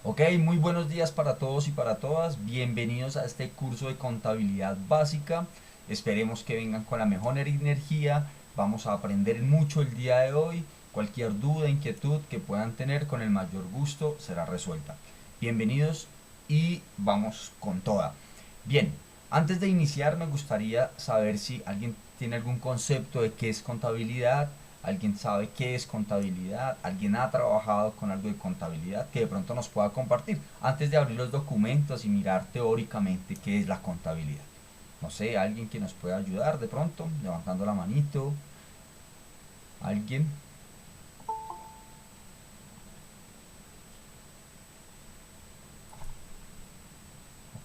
Ok, muy buenos días para todos y para todas. Bienvenidos a este curso de contabilidad básica. Esperemos que vengan con la mejor energía. Vamos a aprender mucho el día de hoy. Cualquier duda, inquietud que puedan tener, con el mayor gusto será resuelta. Bienvenidos y vamos con toda. Bien, antes de iniciar me gustaría saber si alguien tiene algún concepto de qué es contabilidad. ¿Alguien sabe qué es contabilidad? ¿Alguien ha trabajado con algo de contabilidad que de pronto nos pueda compartir? Antes de abrir los documentos y mirar teóricamente qué es la contabilidad. No sé, alguien que nos pueda ayudar de pronto, levantando la manito. ¿Alguien?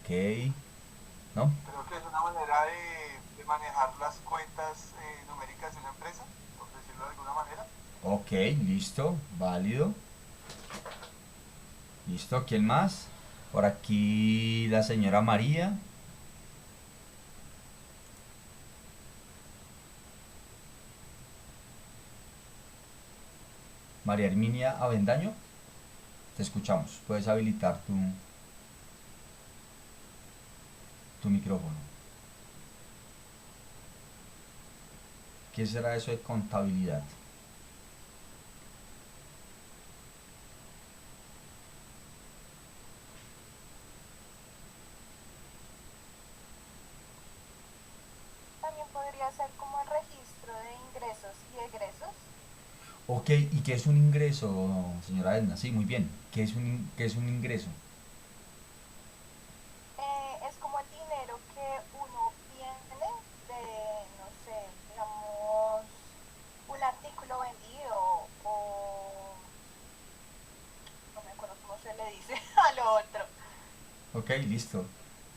Ok, ¿no? Creo que es una manera de manejar las cuentas numéricas de una empresa, por decirlo de alguna manera. Ok, listo, válido. Listo, ¿quién más? Por aquí la señora María. María Herminia Avendaño. Te escuchamos. Puedes habilitar tu micrófono. ¿Qué será eso de contabilidad? También podría ser como el registro de ingresos y egresos. Ok, ¿y qué es un ingreso, señora Edna? Sí, muy bien. Qué es un ingreso? Es como el dinero que uno obtiene de, no sé, digamos, un artículo vendido o no me acuerdo cómo se le dice a lo otro. Ok, listo.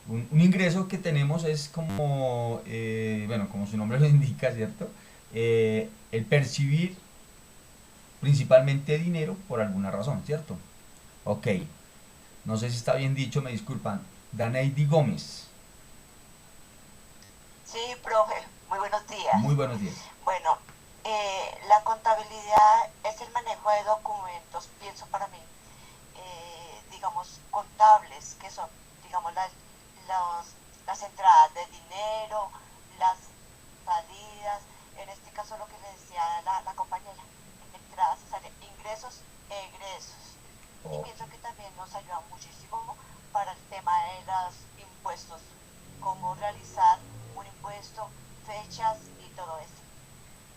Un ingreso que tenemos es como, bueno, como su nombre lo indica, ¿cierto? El percibir principalmente dinero por alguna razón, ¿cierto? Ok, no sé si está bien dicho, me disculpan. Daneidi Gómez, Sí, profe, muy buenos días. muy buenos días. Bueno, la contabilidad es el manejo de documentos, pienso para mí, digamos, contables, que son, digamos, las entradas de dinero, las salidas, en este caso lo que le decía la compañera, entradas y salidas, ingresos e egresos. Y Ok. pienso que también nos ayuda muchísimo para el tema de los impuestos, cómo realizar un impuesto, fechas y todo eso.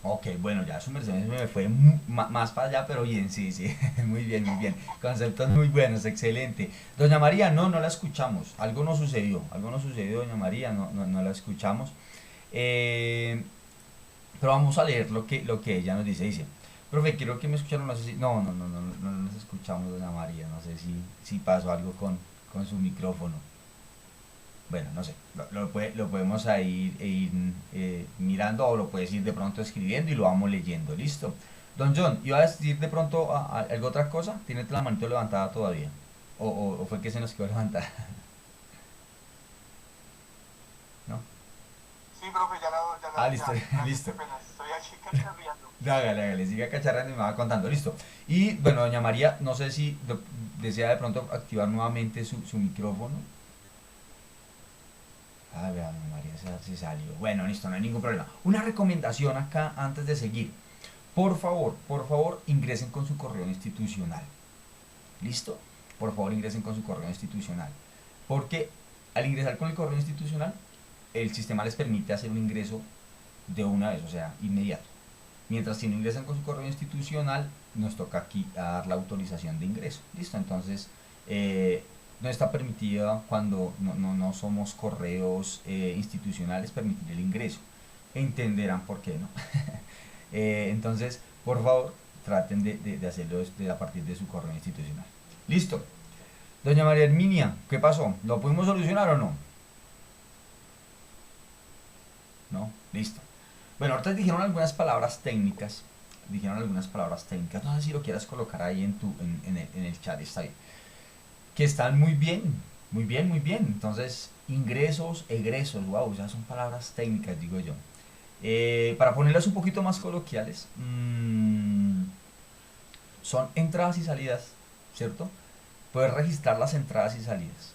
Ok, bueno, ya su merced me fue más para allá, pero bien, sí, sí, muy bien, muy bien. Conceptos muy buenos, excelente. Doña María, no, no la escuchamos. Algo nos sucedió, doña María, no la escuchamos. Eh, pero vamos a leer lo que ella nos dice. Dice, profe, quiero que me escucharon, no sé si... No nos escuchamos, doña María, no sé si pasó algo con su micrófono. Bueno, no sé, lo podemos ir mirando o lo puedes ir de pronto escribiendo y lo vamos leyendo, listo. Don John, ¿iba a decir de pronto algo otra cosa? ¿Tiene la manito levantada todavía? O fue que se nos quedó levantada? ¿No? Sí, profe, Ah, listo, gracias, listo. qué pena, estoy aquí cacharreando. Hágale, hágale, siga cacharrando y me va contando, listo. Y bueno, doña María, no sé si desea de pronto activar nuevamente su micrófono. Ah, vea, doña María se salió. Bueno, listo, no hay ningún problema. Una recomendación acá antes de seguir. Por favor, ingresen con su correo institucional. ¿Listo? Por favor, ingresen con su correo institucional. Porque al ingresar con el correo institucional, el sistema les permite hacer un ingreso de una vez, o sea, inmediato. Mientras si no ingresan con su correo institucional, nos toca aquí a dar la autorización de ingreso. ¿Listo? Entonces, no está permitida cuando no somos correos institucionales permitir el ingreso. Entenderán por qué, ¿no? Entonces, por favor, traten de hacerlo a partir de su correo institucional. Listo. Doña María Herminia, ¿qué pasó? ¿Lo pudimos solucionar o no? ¿No? Listo. Bueno, ahorita dijeron algunas palabras técnicas. Dijeron algunas palabras técnicas. No sé si lo quieras colocar ahí en el chat, está bien. Que están muy bien, muy bien, muy bien. Entonces, ingresos, egresos, wow, ya son palabras técnicas, digo yo. Para ponerlas un poquito más coloquiales, son entradas y salidas, ¿cierto? poder registrar las entradas y salidas.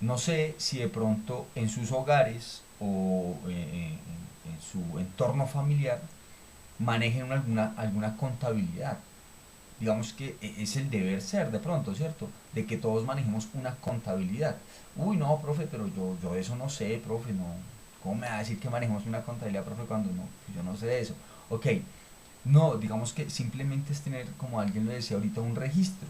No sé si de pronto en sus hogares o en su entorno familiar manejen alguna contabilidad. Digamos que es el deber ser de pronto, ¿cierto? De que todos manejemos una contabilidad. Uy, no, profe, pero yo de eso no sé, profe, no. ¿Cómo me va a decir que manejemos una contabilidad, profe, cuando no? Yo no sé de eso. Ok, no, digamos que simplemente es tener, como alguien lo decía ahorita, un registro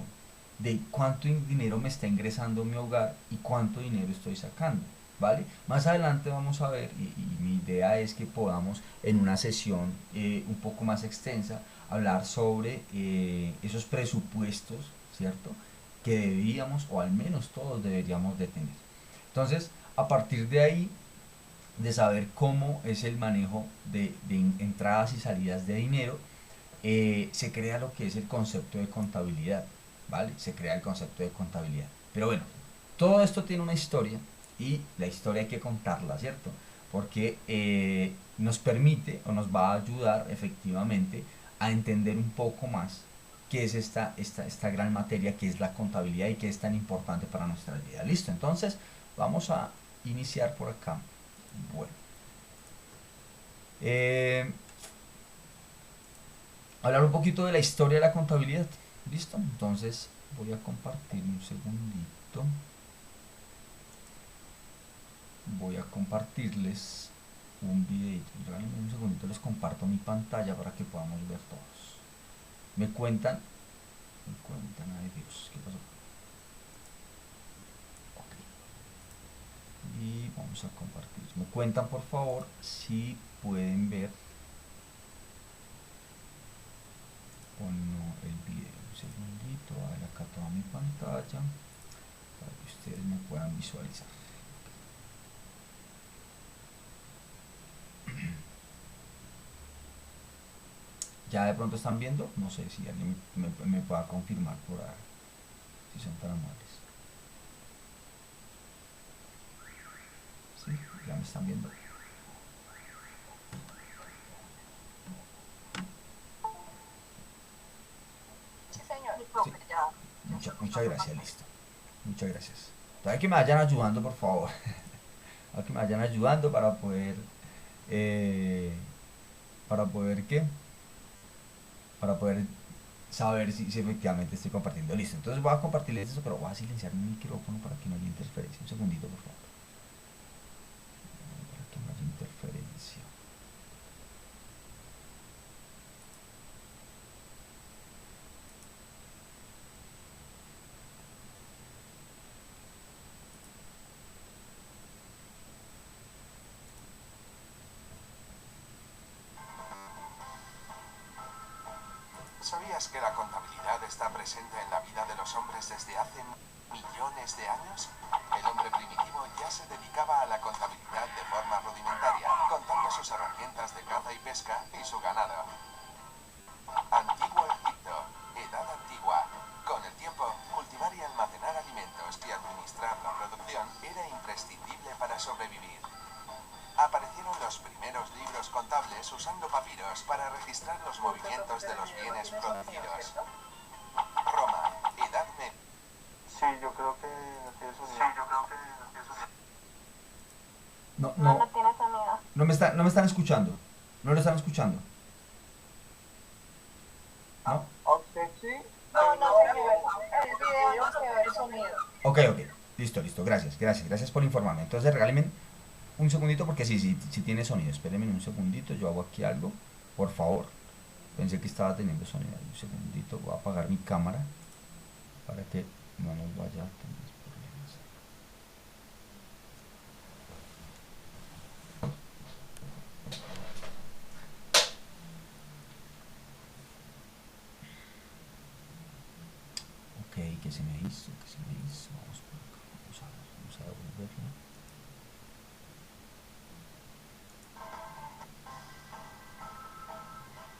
de cuánto dinero me está ingresando a mi hogar y cuánto dinero estoy sacando, ¿vale? Más adelante vamos a ver, y mi idea es que podamos en una sesión un poco más extensa hablar sobre esos presupuestos, ¿cierto? Que debíamos, o al menos todos deberíamos de tener. Entonces, a partir de ahí, de saber cómo es el manejo de entradas y salidas de dinero, se crea lo que es el concepto de contabilidad, ¿vale? Se crea el concepto de contabilidad. Pero bueno, todo esto tiene una historia y la historia hay que contarla, ¿cierto? Porque nos permite o nos va a ayudar efectivamente a entender un poco más qué es esta gran materia que es la contabilidad y que es tan importante para nuestra vida. Listo, entonces vamos a iniciar por acá. Bueno, hablar un poquito de la historia de la contabilidad. ¿Listo? Entonces voy a compartir un segundito. Voy a compartirles un videito. Regálenme un segundito, les comparto mi pantalla para que podamos ver todos. Me cuentan, ay Dios, ¿qué pasó? Ok. Y vamos a compartir. Me cuentan por favor si pueden ver o no el video. Un segundito, a ver acá toda mi pantalla para que ustedes me puedan visualizar. Ya de pronto están viendo, no sé si alguien me pueda confirmar por ahí, si son tan amables. ¿Sí? Ya me están viendo. Sí, señor. Sí. Muchas gracias, listo. Muchas gracias. Todavía que me vayan ayudando, por favor. A que me vayan ayudando para poder ¿qué? Para poder saber si efectivamente estoy compartiendo. Listo, entonces voy a compartirles eso, pero voy a silenciar mi micrófono para que no haya interferencia. Un segundito, por favor. Para que no haya interferencia. ¿Sabías que la contabilidad está presente en la vida de los hombres desde hace millones de años? El hombre primitivo ya se dedicaba a la contabilidad de forma rudimentaria, contando sus herramientas de caza y pesca y su ganado. Antiguo Egipto, Edad Antigua. Con el tiempo, cultivar y almacenar alimentos y administrar la producción era imprescindible para sobrevivir. Aparecieron los primeros libros contables usando papiros para registrar los movimientos de los bienes producidos. Roma, Edad Media. Sí, yo creo que no tiene sonido. No tiene sonido. No me están escuchando. No lo están escuchando. ¿No? ¿Usted sí? No, señor. El video no se ve el sonido. Ok. Listo. Gracias por informarme. Entonces regálenme un segundito porque sí tiene sonido. Espérenme un segundito, yo hago aquí algo. Por favor. Pensé que estaba teniendo sonido. Un segundito, voy a apagar mi cámara para que no nos vaya a tener problemas. Ok, ¿qué se me hizo? Vamos por acá, vamos a devolverlo.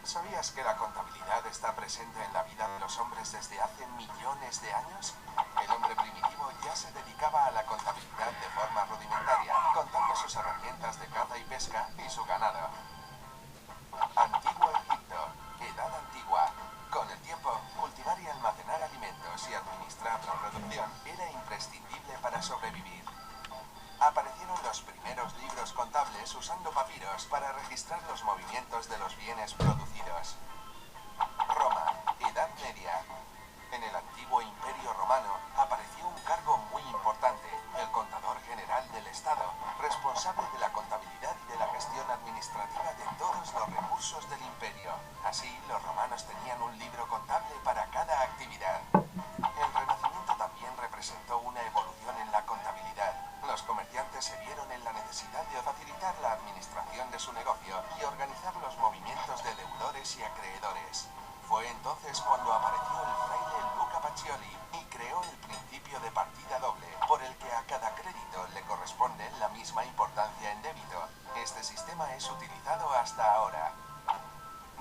¿Sabías que la contabilidad está presente en la vida de los hombres desde hace millones de años? El hombre primitivo ya se dedicaba a la contabilidad de forma rudimentaria, contando sus herramientas de caza y pesca y su ganado. Antiguo Egipto, Edad Antigua. Con el tiempo, cultivar y almacenar alimentos y administrar administrar la producción era imprescindible para sobrevivir. Aparecieron los primeros libros contables usando papiros para registrar los movimientos de los bienes producidos. Roma, Edad Media. En el antiguo Imperio Romano apareció un cargo muy importante, el contador general del Estado, responsable de la contabilidad y de la gestión administrativa de todos los recursos del imperio. Así, los romanos tenían un libro contable para cada actividad. El Renacimiento también representó una evolución en la contabilidad. Los comerciantes se vieron en la necesidad de facilitar la administración de su negocio y organizar los movimientos de deudores y acreedores. Fue entonces cuando apareció el fraile Luca Pacioli y creó el principio de partida doble, por el que a cada crédito le corresponde la misma importancia en débito. Este sistema es utilizado hasta ahora.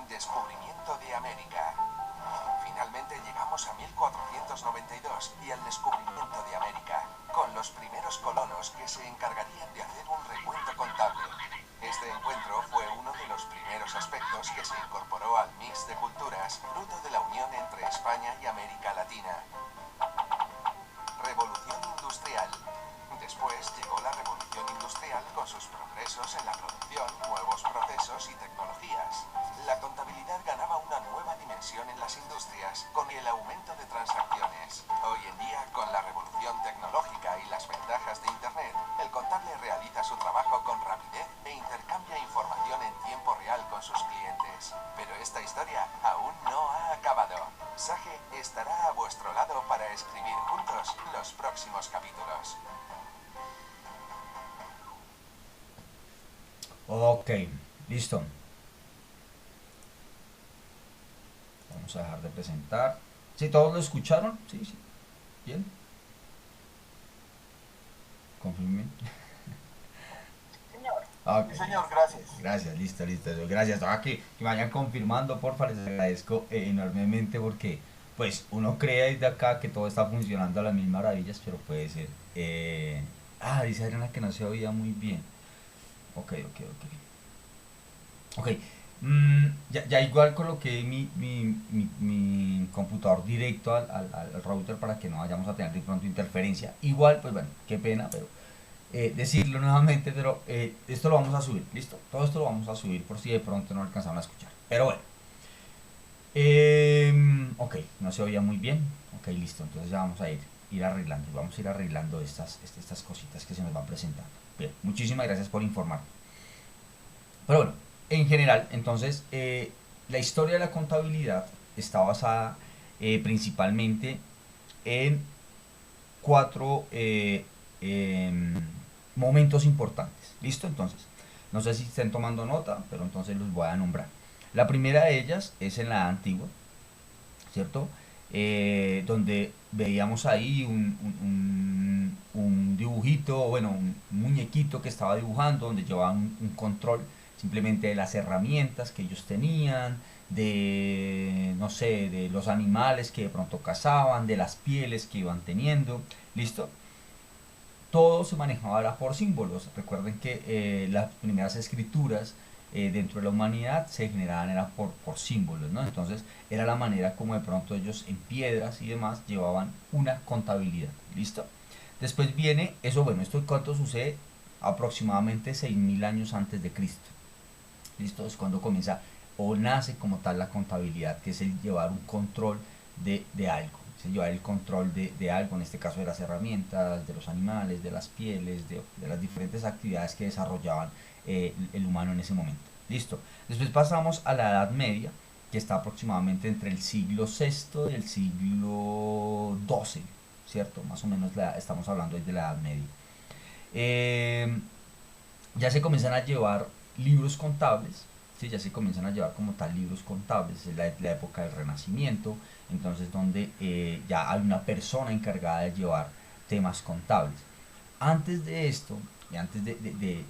Descubrimiento de América. Finalmente llegamos a 1492 y al descubrimiento de América, con los primeros colonos que se encargarían de hacer un recuento contable. Este encuentro fue uno de los primeros aspectos que se incorporó al mix de culturas, fruto de la unión entre España y América Latina. Revolución industrial. Después llegó la revolución industrial con sus progresos en la producción, nuevos procesos y tecnologías. La contabilidad ganaba una nueva dimensión en las industrias con el aumento de transacciones. Hoy en día, con la revolución tecnológica y las ventajas de Internet, el contable realiza su trabajo con rapidez e intercambia información en tiempo real con sus clientes. Pero esta historia aún no ha acabado. Sage estará a vuestro lado para escribir juntos los próximos capítulos. Ok, listo. Vamos a dejar de presentar. ¿Sí, todos lo escucharon? Sí, sí. Bien. Confirmen. Señor. Ok. Sí, señor, gracias. Gracias, listo, listo. Gracias. Ahora que vayan confirmando, porfa, les agradezco enormemente porque, pues, uno cree desde acá que todo está funcionando a las mil maravillas, pero puede ser. Dice Adriana que no se oía muy bien. Ok. Ok. Ya igual coloqué mi computador directo al router para que no vayamos a tener de pronto interferencia. Igual, pues bueno, qué pena, pero decirlo nuevamente, pero esto lo vamos a subir, ¿listo? Todo esto lo vamos a subir por si de pronto no alcanzaron a escuchar. Pero bueno. Ok, no se oía muy bien. Ok, listo. Entonces ya vamos a ir arreglando. Vamos a ir arreglando estas cositas que se nos van presentando. Bien, muchísimas gracias por informar. Pero bueno, en general, entonces, la historia de la contabilidad está basada principalmente en cuatro momentos importantes. ¿Listo? Entonces, no sé si estén tomando nota, pero entonces los voy a nombrar. La primera de ellas es en la Edad Antigua, ¿cierto? Donde veíamos ahí un dibujito, bueno, un muñequito que estaba dibujando, donde llevaban un control simplemente de las herramientas que ellos tenían, de, no sé, de los animales que de pronto cazaban, de las pieles que iban teniendo, ¿listo? Todo se manejaba ahora por símbolos. Recuerden que las primeras escrituras dentro de la humanidad se generaban era por símbolos, ¿no? Entonces era la manera como de pronto ellos en piedras y demás llevaban una contabilidad, ¿listo? Después viene eso, bueno, esto cuánto sucede aproximadamente 6000 años antes de Cristo, ¿listo? Es cuando comienza o nace como tal la contabilidad, que es el llevar un control de algo, es el llevar el control de algo, en este caso de las herramientas, de los animales, de las pieles, de las diferentes actividades que desarrollaban el humano en ese momento. Listo. Después pasamos a la Edad Media, que está aproximadamente entre el siglo VI y el siglo XII, ¿cierto? Más o menos estamos hablando de la Edad Media. Ya se comienzan a llevar libros contables, ¿sí? Ya se comienzan a llevar como tal libros contables, es la época del Renacimiento, entonces donde ya hay una persona encargada de llevar temas contables. Antes de esto, y antes de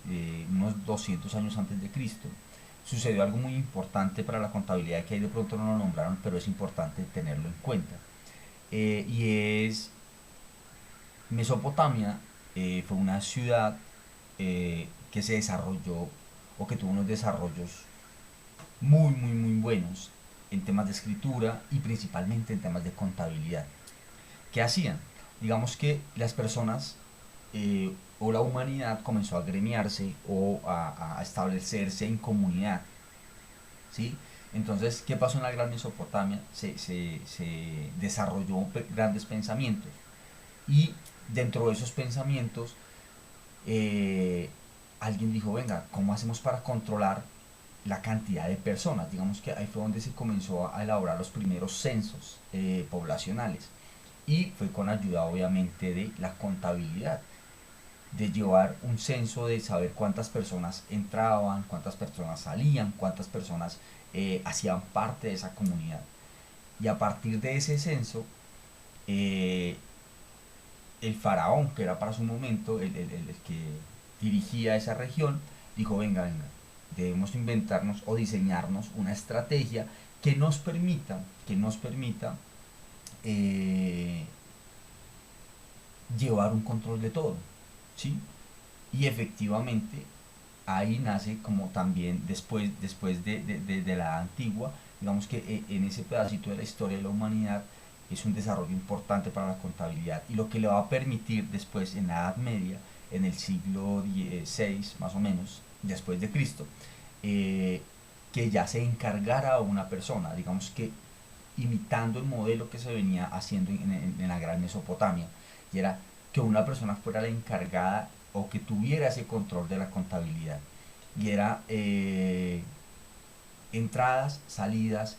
unos 200 años antes de Cristo, sucedió algo muy importante para la contabilidad que ahí de pronto no lo nombraron, pero es importante tenerlo en cuenta. Y es Mesopotamia, fue una ciudad que se desarrolló o que tuvo unos desarrollos muy buenos en temas de escritura y principalmente en temas de contabilidad. ¿Qué hacían? Digamos que las personas o la humanidad comenzó a gremiarse o a establecerse en comunidad, ¿sí? Entonces, ¿qué pasó en la Gran Mesopotamia? Se desarrolló grandes pensamientos y dentro de esos pensamientos alguien dijo, venga, ¿cómo hacemos para controlar la cantidad de personas? Digamos que ahí fue donde se comenzó a elaborar los primeros censos poblacionales y fue con ayuda obviamente de la contabilidad, de llevar un censo, de saber cuántas personas entraban, cuántas personas salían, cuántas personas hacían parte de esa comunidad. Y a partir de ese censo, eh, el faraón, que era para su momento el que dirigía esa región, dijo, venga, venga, debemos inventarnos o diseñarnos una estrategia que nos permita eh, llevar un control de todo, ¿sí? Y efectivamente ahí nace como también después de la antigua, digamos que en ese pedacito de la historia de la humanidad es un desarrollo importante para la contabilidad y lo que le va a permitir después en la Edad Media, en el siglo XVI más o menos, después de Cristo, que ya se encargara a una persona, digamos que imitando el modelo que se venía haciendo en la Gran Mesopotamia, y era que una persona fuera la encargada o que tuviera ese control de la contabilidad. Y era entradas, salidas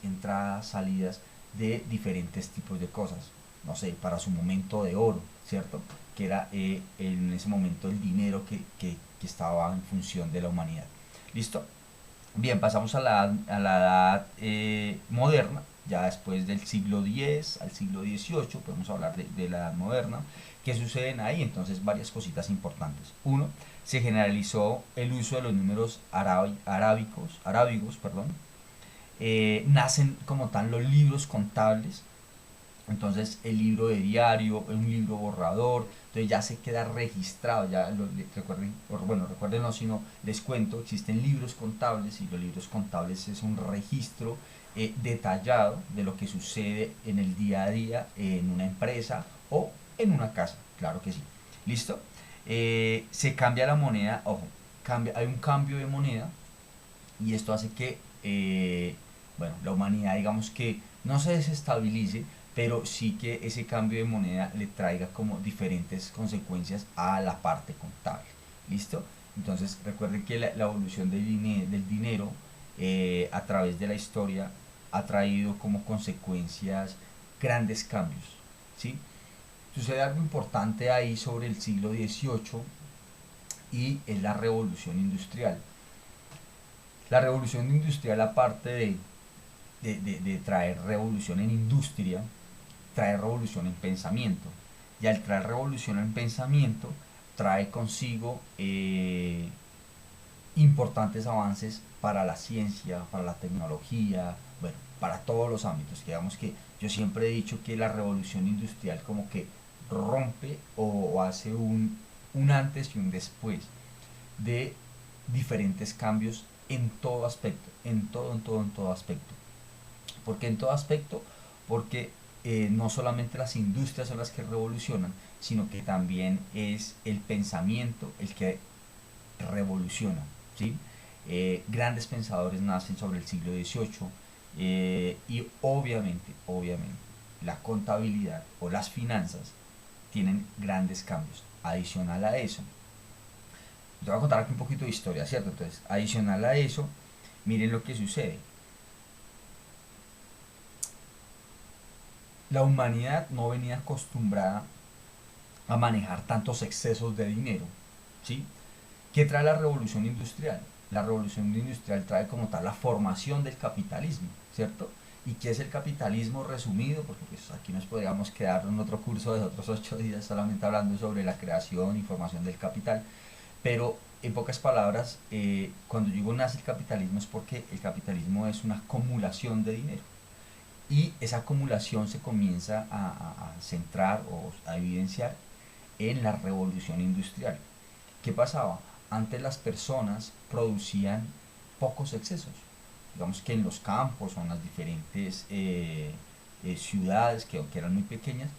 de diferentes tipos de cosas. No sé, para su momento de oro, ¿cierto? Que era en ese momento el dinero que estaba en función de la humanidad. ¿Listo? Bien, pasamos a la edad moderna, ya después del siglo X al siglo XVIII, podemos hablar de la edad moderna. ¿Qué suceden ahí? Entonces, varias cositas importantes. Uno, se generalizó el uso de los números arábigos, perdón. Nacen como tal los libros contables, entonces el libro de diario, un libro borrador, entonces ya se queda registrado, ya recuerden, bueno, recuerden, si no, les cuento, existen libros contables y los libros contables es un registro detallado de lo que sucede en el día a día en una empresa o en una casa, claro que sí. ¿Listo? Se cambia la moneda, ojo, hay un cambio de moneda y esto hace que, bueno, la humanidad digamos que no se desestabilice, pero sí que ese cambio de moneda le traiga como diferentes consecuencias a la parte contable. ¿Listo? Entonces recuerden que la evolución del dinero a través de la historia ha traído como consecuencias grandes cambios. ¿Sí? Sucede algo importante ahí sobre el siglo XVIII y es la revolución industrial. La revolución industrial, aparte de traer revolución en industria, trae revolución en pensamiento. Y al traer revolución en pensamiento, trae consigo importantes avances para la ciencia, para la tecnología, bueno, para todos los ámbitos. Digamos que yo siempre he dicho que la revolución industrial como que rompe o hace un antes y un después de diferentes cambios en todo aspecto, en todo aspecto. ¿Por qué en todo aspecto? Porque no solamente las industrias son las que revolucionan, sino que también es el pensamiento el que revoluciona, ¿sí? Grandes pensadores nacen sobre el siglo XVIII y obviamente, la contabilidad o las finanzas tienen grandes cambios. Adicional a eso, te voy a contar aquí un poquito de historia, ¿cierto? Entonces, adicional a eso, miren lo que sucede. La humanidad no venía acostumbrada a manejar tantos excesos de dinero, ¿sí? ¿Qué trae la revolución industrial? La revolución industrial trae como tal la formación del capitalismo, ¿cierto? ¿Y qué es el capitalismo resumido? Porque pues aquí nos podríamos quedar en otro curso de otros 8 días solamente hablando sobre la creación y formación del capital, pero en pocas palabras, cuando digo nace el capitalismo es porque el capitalismo es una acumulación de dinero y esa acumulación se comienza a centrar o a evidenciar en la revolución industrial. ¿Qué pasaba? Antes las personas producían pocos excesos. Digamos que en los campos o en las diferentes ciudades que eran muy pequeñas,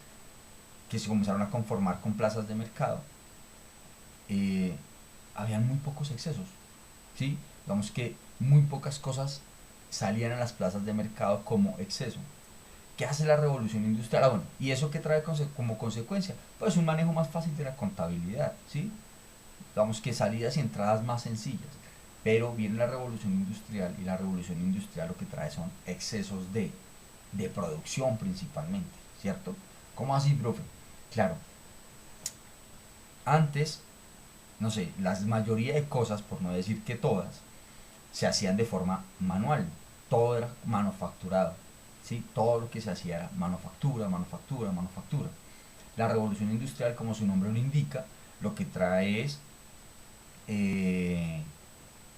que se comenzaron a conformar con plazas de mercado, habían muy pocos excesos, ¿sí? Digamos que muy pocas cosas salían a las plazas de mercado como exceso. ¿Qué hace la revolución industrial? Bueno, ¿y eso qué trae como consecuencia? Pues un manejo más fácil de la contabilidad, ¿sí? Digamos que salidas y entradas más sencillas. Pero viene la revolución industrial y la revolución industrial lo que trae son excesos de producción principalmente, ¿cierto? ¿Cómo así, profe? Claro, antes, no sé, la mayoría de cosas, por no decir que todas, se hacían de forma manual. Todo era manufacturado, ¿sí? Todo lo que se hacía era manufactura, manufactura, manufactura. La revolución industrial, como su nombre lo indica, lo que trae es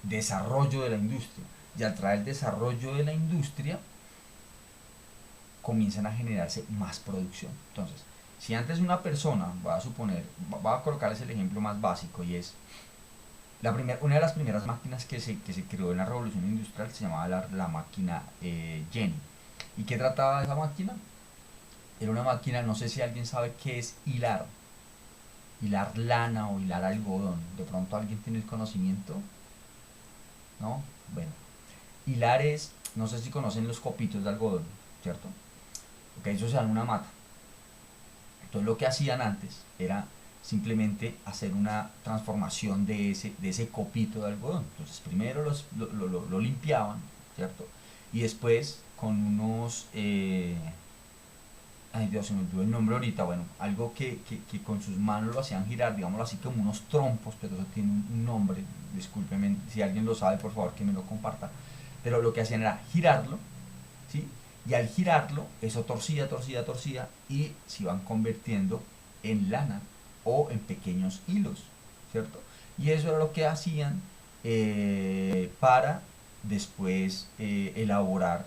desarrollo de la industria. Y al traer desarrollo de la industria, comienzan a generarse más producción. Entonces, si antes una persona, voy a suponer, voy a colocarles el ejemplo más básico y es, una de las primeras máquinas que se creó en la revolución industrial se llamaba la máquina Jenny. ¿Y qué trataba de esa máquina? Era una máquina, no sé si alguien sabe qué es hilar lana o hilar algodón. De pronto alguien tiene el conocimiento, ¿no? Bueno, hilar es, no sé si conocen los copitos de algodón, ¿cierto? Porque eso se da en una mata. Entonces lo que hacían antes era simplemente hacer una transformación de ese copito de algodón. Entonces primero lo limpiaban, ¿cierto? Y después con unos... ay Dios, se me olvidó el nombre ahorita, bueno, algo que con sus manos lo hacían girar, digámoslo así, como unos trompos, pero eso tiene un nombre, discúlpeme, si alguien lo sabe, por favor que me lo comparta, pero lo que hacían era girarlo, ¿sí? Y al girarlo, eso torcía, torcía, torcía, y se iban convirtiendo en lana o en pequeños hilos, ¿cierto? Y eso era lo que hacían para después elaborar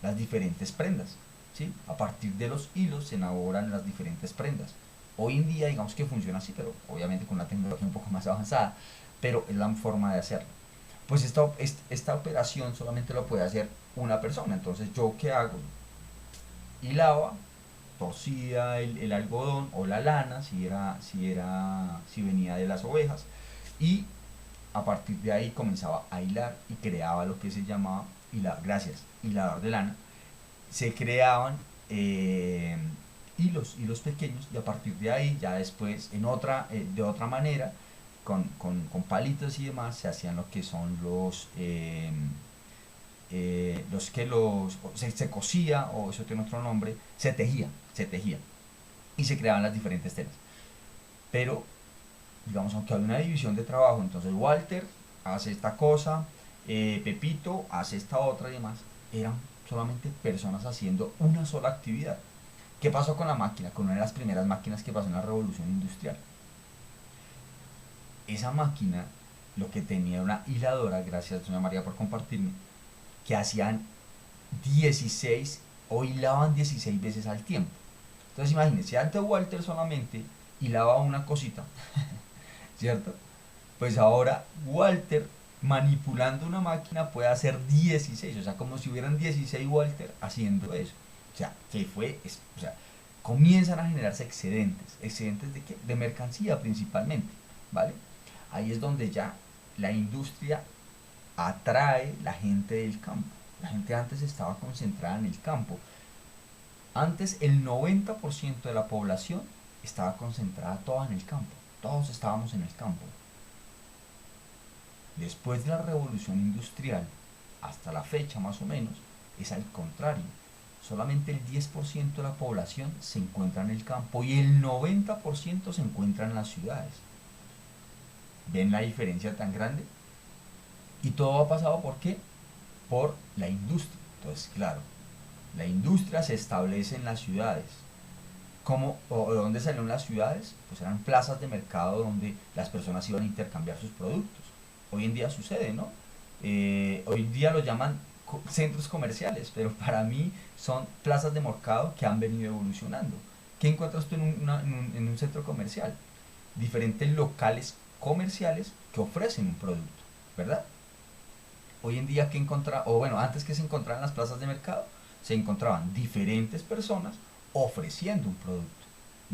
las diferentes prendas, ¿sí? A partir de los hilos se elaboran las diferentes prendas. Hoy en día digamos que funciona así, pero obviamente con una tecnología un poco más avanzada, pero es la forma de hacerlo. Pues esta operación solamente lo puede hacer una persona. Entonces, ¿yo qué hago? Hilaba, torcía el algodón o la lana, si venía de las ovejas, y a partir de ahí comenzaba a hilar y creaba lo que se llamaba hilador de lana. Se creaban hilos pequeños, y a partir de ahí ya después de otra manera con palitos y demás se hacían lo que son se cosía, o eso tiene otro nombre, se tejía y se creaban las diferentes telas. Pero digamos, aunque había una división de trabajo, entonces Walter hace esta cosa, Pepito hace esta otra y demás, eran solamente personas haciendo una sola actividad. ¿Qué pasó con la máquina? Con una de las primeras máquinas que pasó en la revolución industrial. Esa máquina lo que tenía era una hiladora, gracias doña María por compartirme, que hacían 16 o hilaban 16 veces al tiempo. Entonces imagínense, antes Walter solamente hilaba una cosita, ¿cierto? Pues ahora Walter, manipulando una máquina, puede hacer 16, o sea, como si hubieran 16 Walter haciendo eso. O sea, o sea, comienzan a generarse excedentes ¿de qué? De mercancía principalmente, ¿vale? Ahí es donde ya la industria atrae la gente del campo. La gente antes estaba concentrada en el campo. Antes el 90% de la población estaba concentrada toda en el campo. Todos estábamos en el campo. Después de la revolución industrial, hasta la fecha más o menos, es al contrario. Solamente el 10% de la población se encuentra en el campo y el 90% se encuentra en las ciudades. ¿Ven la diferencia tan grande? Y todo ha pasado ¿por qué? Por la industria. Entonces, claro, la industria se establece en las ciudades. ¿De dónde salieron las ciudades? Pues eran plazas de mercado donde las personas iban a intercambiar sus productos. Hoy en día sucede, ¿no? Hoy en día lo llaman centros comerciales, pero para mí son plazas de mercado que han venido evolucionando. ¿Qué encuentras tú en un centro comercial? Diferentes locales comerciales que ofrecen un producto, ¿verdad? Hoy en día antes que se encontraban las plazas de mercado, se encontraban diferentes personas ofreciendo un producto.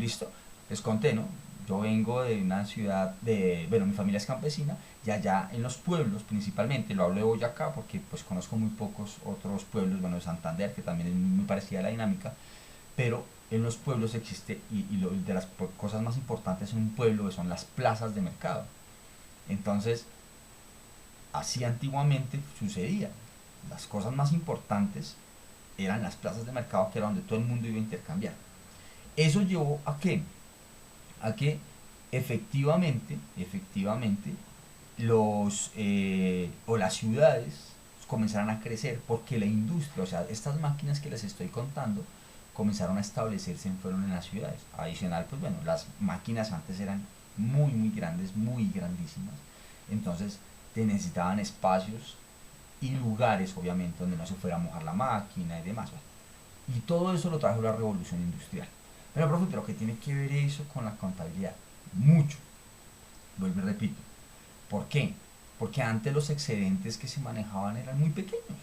¿Listo? Les conté, ¿no? Yo vengo de una ciudad de, bueno, mi familia es campesina y allá en los pueblos principalmente, lo hablo de Boyacá porque pues conozco muy pocos otros pueblos, bueno, de Santander, que también es muy parecida a la dinámica, pero en los pueblos existe, de las cosas más importantes en un pueblo son las plazas de mercado. Entonces, así antiguamente sucedía. Las cosas más importantes eran las plazas de mercado, que era donde todo el mundo iba a intercambiar. Eso llevó a qué? A que efectivamente o las ciudades comenzaran a crecer porque la industria, o sea, estas máquinas que les estoy contando, comenzaron a establecerse fueron en las ciudades. Adicional, pues bueno, las máquinas antes eran muy grandes, muy grandísimas. Entonces, te necesitaban espacios y lugares, obviamente, donde no se fuera a mojar la máquina y demás. Y todo eso lo trajo la revolución industrial. Pero, profe, ¿pero qué tiene que ver eso con la contabilidad? Mucho. Vuelvo y repito. ¿Por qué? Porque antes los excedentes que se manejaban eran muy pequeños.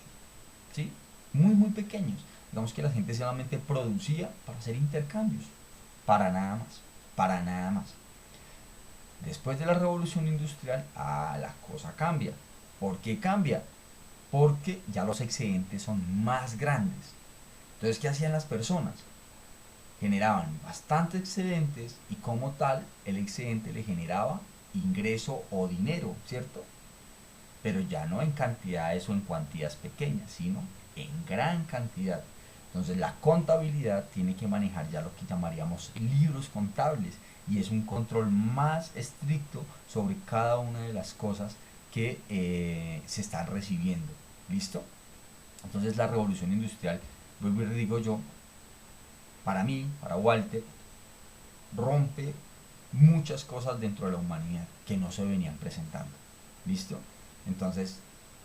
¿Sí? Muy pequeños. Digamos que la gente solamente producía para hacer intercambios. Para nada más. Para nada más. Después de la revolución industrial, la cosa cambia. ¿Por qué cambia? Porque ya los excedentes son más grandes. Entonces, ¿qué hacían las personas? Generaban bastantes excedentes y como tal, el excedente le generaba ingreso o dinero, ¿cierto? Pero ya no en cantidades o en cuantías pequeñas, sino en gran cantidad. Entonces la contabilidad tiene que manejar ya lo que llamaríamos libros contables y es un control más estricto sobre cada una de las cosas que se están recibiendo. ¿Listo? Entonces la revolución industrial, vuelvo y digo yo, para mí, para Walter, rompe muchas cosas dentro de la humanidad que no se venían presentando. ¿Listo? Entonces,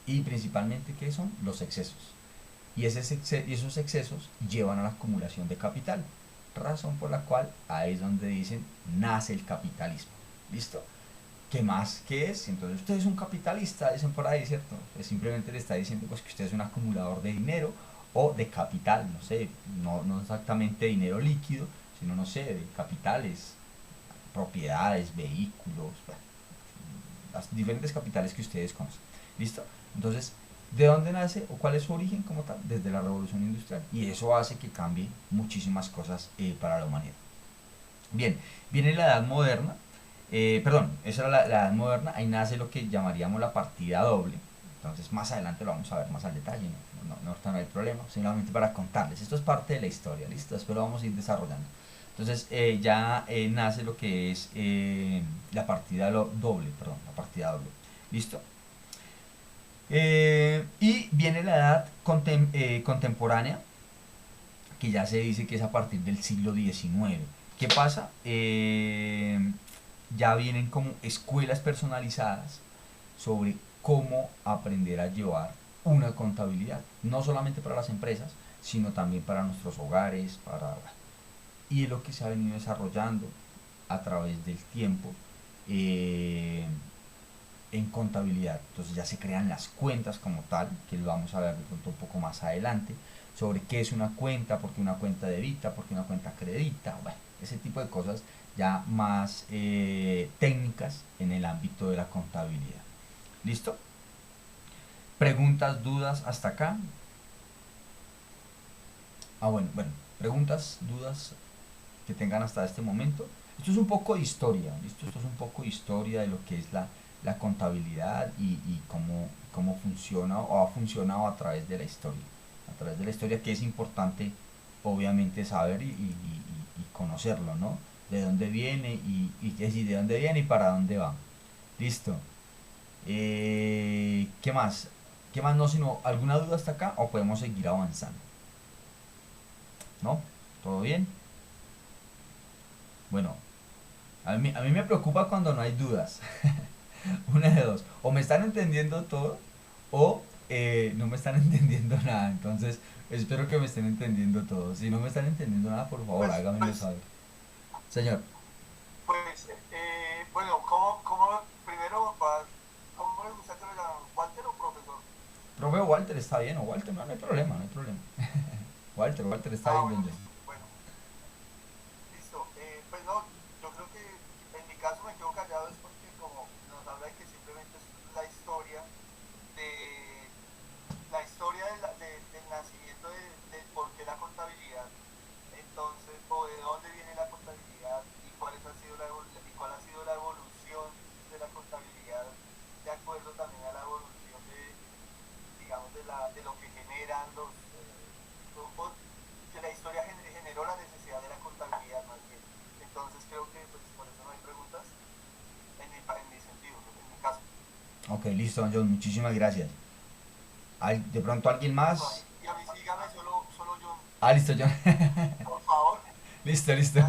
y principalmente, ¿qué son? Los excesos. Y esos excesos llevan a la acumulación de capital, razón por la cual ahí es donde dicen nace el capitalismo. ¿Listo? ¿Qué más? ¿Qué es? Entonces usted es un capitalista, dicen por ahí, ¿cierto? Pues simplemente le está diciendo pues, que usted es un acumulador de dinero o de capital, no sé, no exactamente dinero líquido, sino, no sé, de capitales, propiedades, vehículos, bueno, las diferentes capitales que ustedes conocen. ¿Listo? Entonces, ¿de dónde nace o cuál es su origen como tal? Desde la revolución industrial. Y eso hace que cambie muchísimas cosas para la humanidad. Bien, viene la edad moderna. Perdón, esa era la edad moderna. Ahí nace lo que llamaríamos la partida doble. Entonces, más adelante lo vamos a ver más al detalle. No hay problema. Solamente para contarles. Esto es parte de la historia. ¿Listo? Después lo vamos a ir desarrollando. Entonces, ya nace lo que es la partida doble. Perdón, la partida doble. ¿Listo? Y viene la edad contemporánea, que ya se dice que es a partir del siglo XIX. ¿Qué pasa? Ya vienen como escuelas personalizadas sobre cómo aprender a llevar una contabilidad, no solamente para las empresas, sino también para nuestros hogares, y es lo que se ha venido desarrollando a través del tiempo. En contabilidad. Entonces ya se crean las cuentas como tal, que lo vamos a ver de pronto un poco más adelante, sobre qué es una cuenta, por qué una cuenta debita, por qué una cuenta acredita, bueno, ese tipo de cosas ya más técnicas en el ámbito de la contabilidad. ¿Listo? ¿Preguntas, dudas hasta acá? Bueno, preguntas, dudas que tengan hasta este momento. Esto es un poco de historia, ¿listo? Esto es un poco de historia de lo que es la contabilidad y cómo funciona o ha funcionado a través de la historia. A través de la historia, que es importante obviamente saber y conocerlo, ¿no? De dónde viene de dónde viene y para dónde va. Listo. ¿Qué más? ¿Qué más no? Sino, ¿alguna duda hasta acá o podemos seguir avanzando? ¿No? ¿Todo bien? Bueno, a mí me preocupa cuando no hay dudas. Una de dos, o me están entendiendo todo o no me están entendiendo nada. Entonces espero que me estén entendiendo todo. Si no me están entendiendo nada, por favor, háganmelo saber. Señor. Pues, bueno, primero, ¿cómo le gusta que le llaman? ¿Walter o profesor? Profe Walter está bien, o Walter, no hay problema, Walter está bien, bueno, bien. bueno, listo. Ok, listo, John, muchísimas gracias. ¿De pronto alguien más? Y a mí sígame solo yo, Ah, listo, John. por favor. Listo, listo.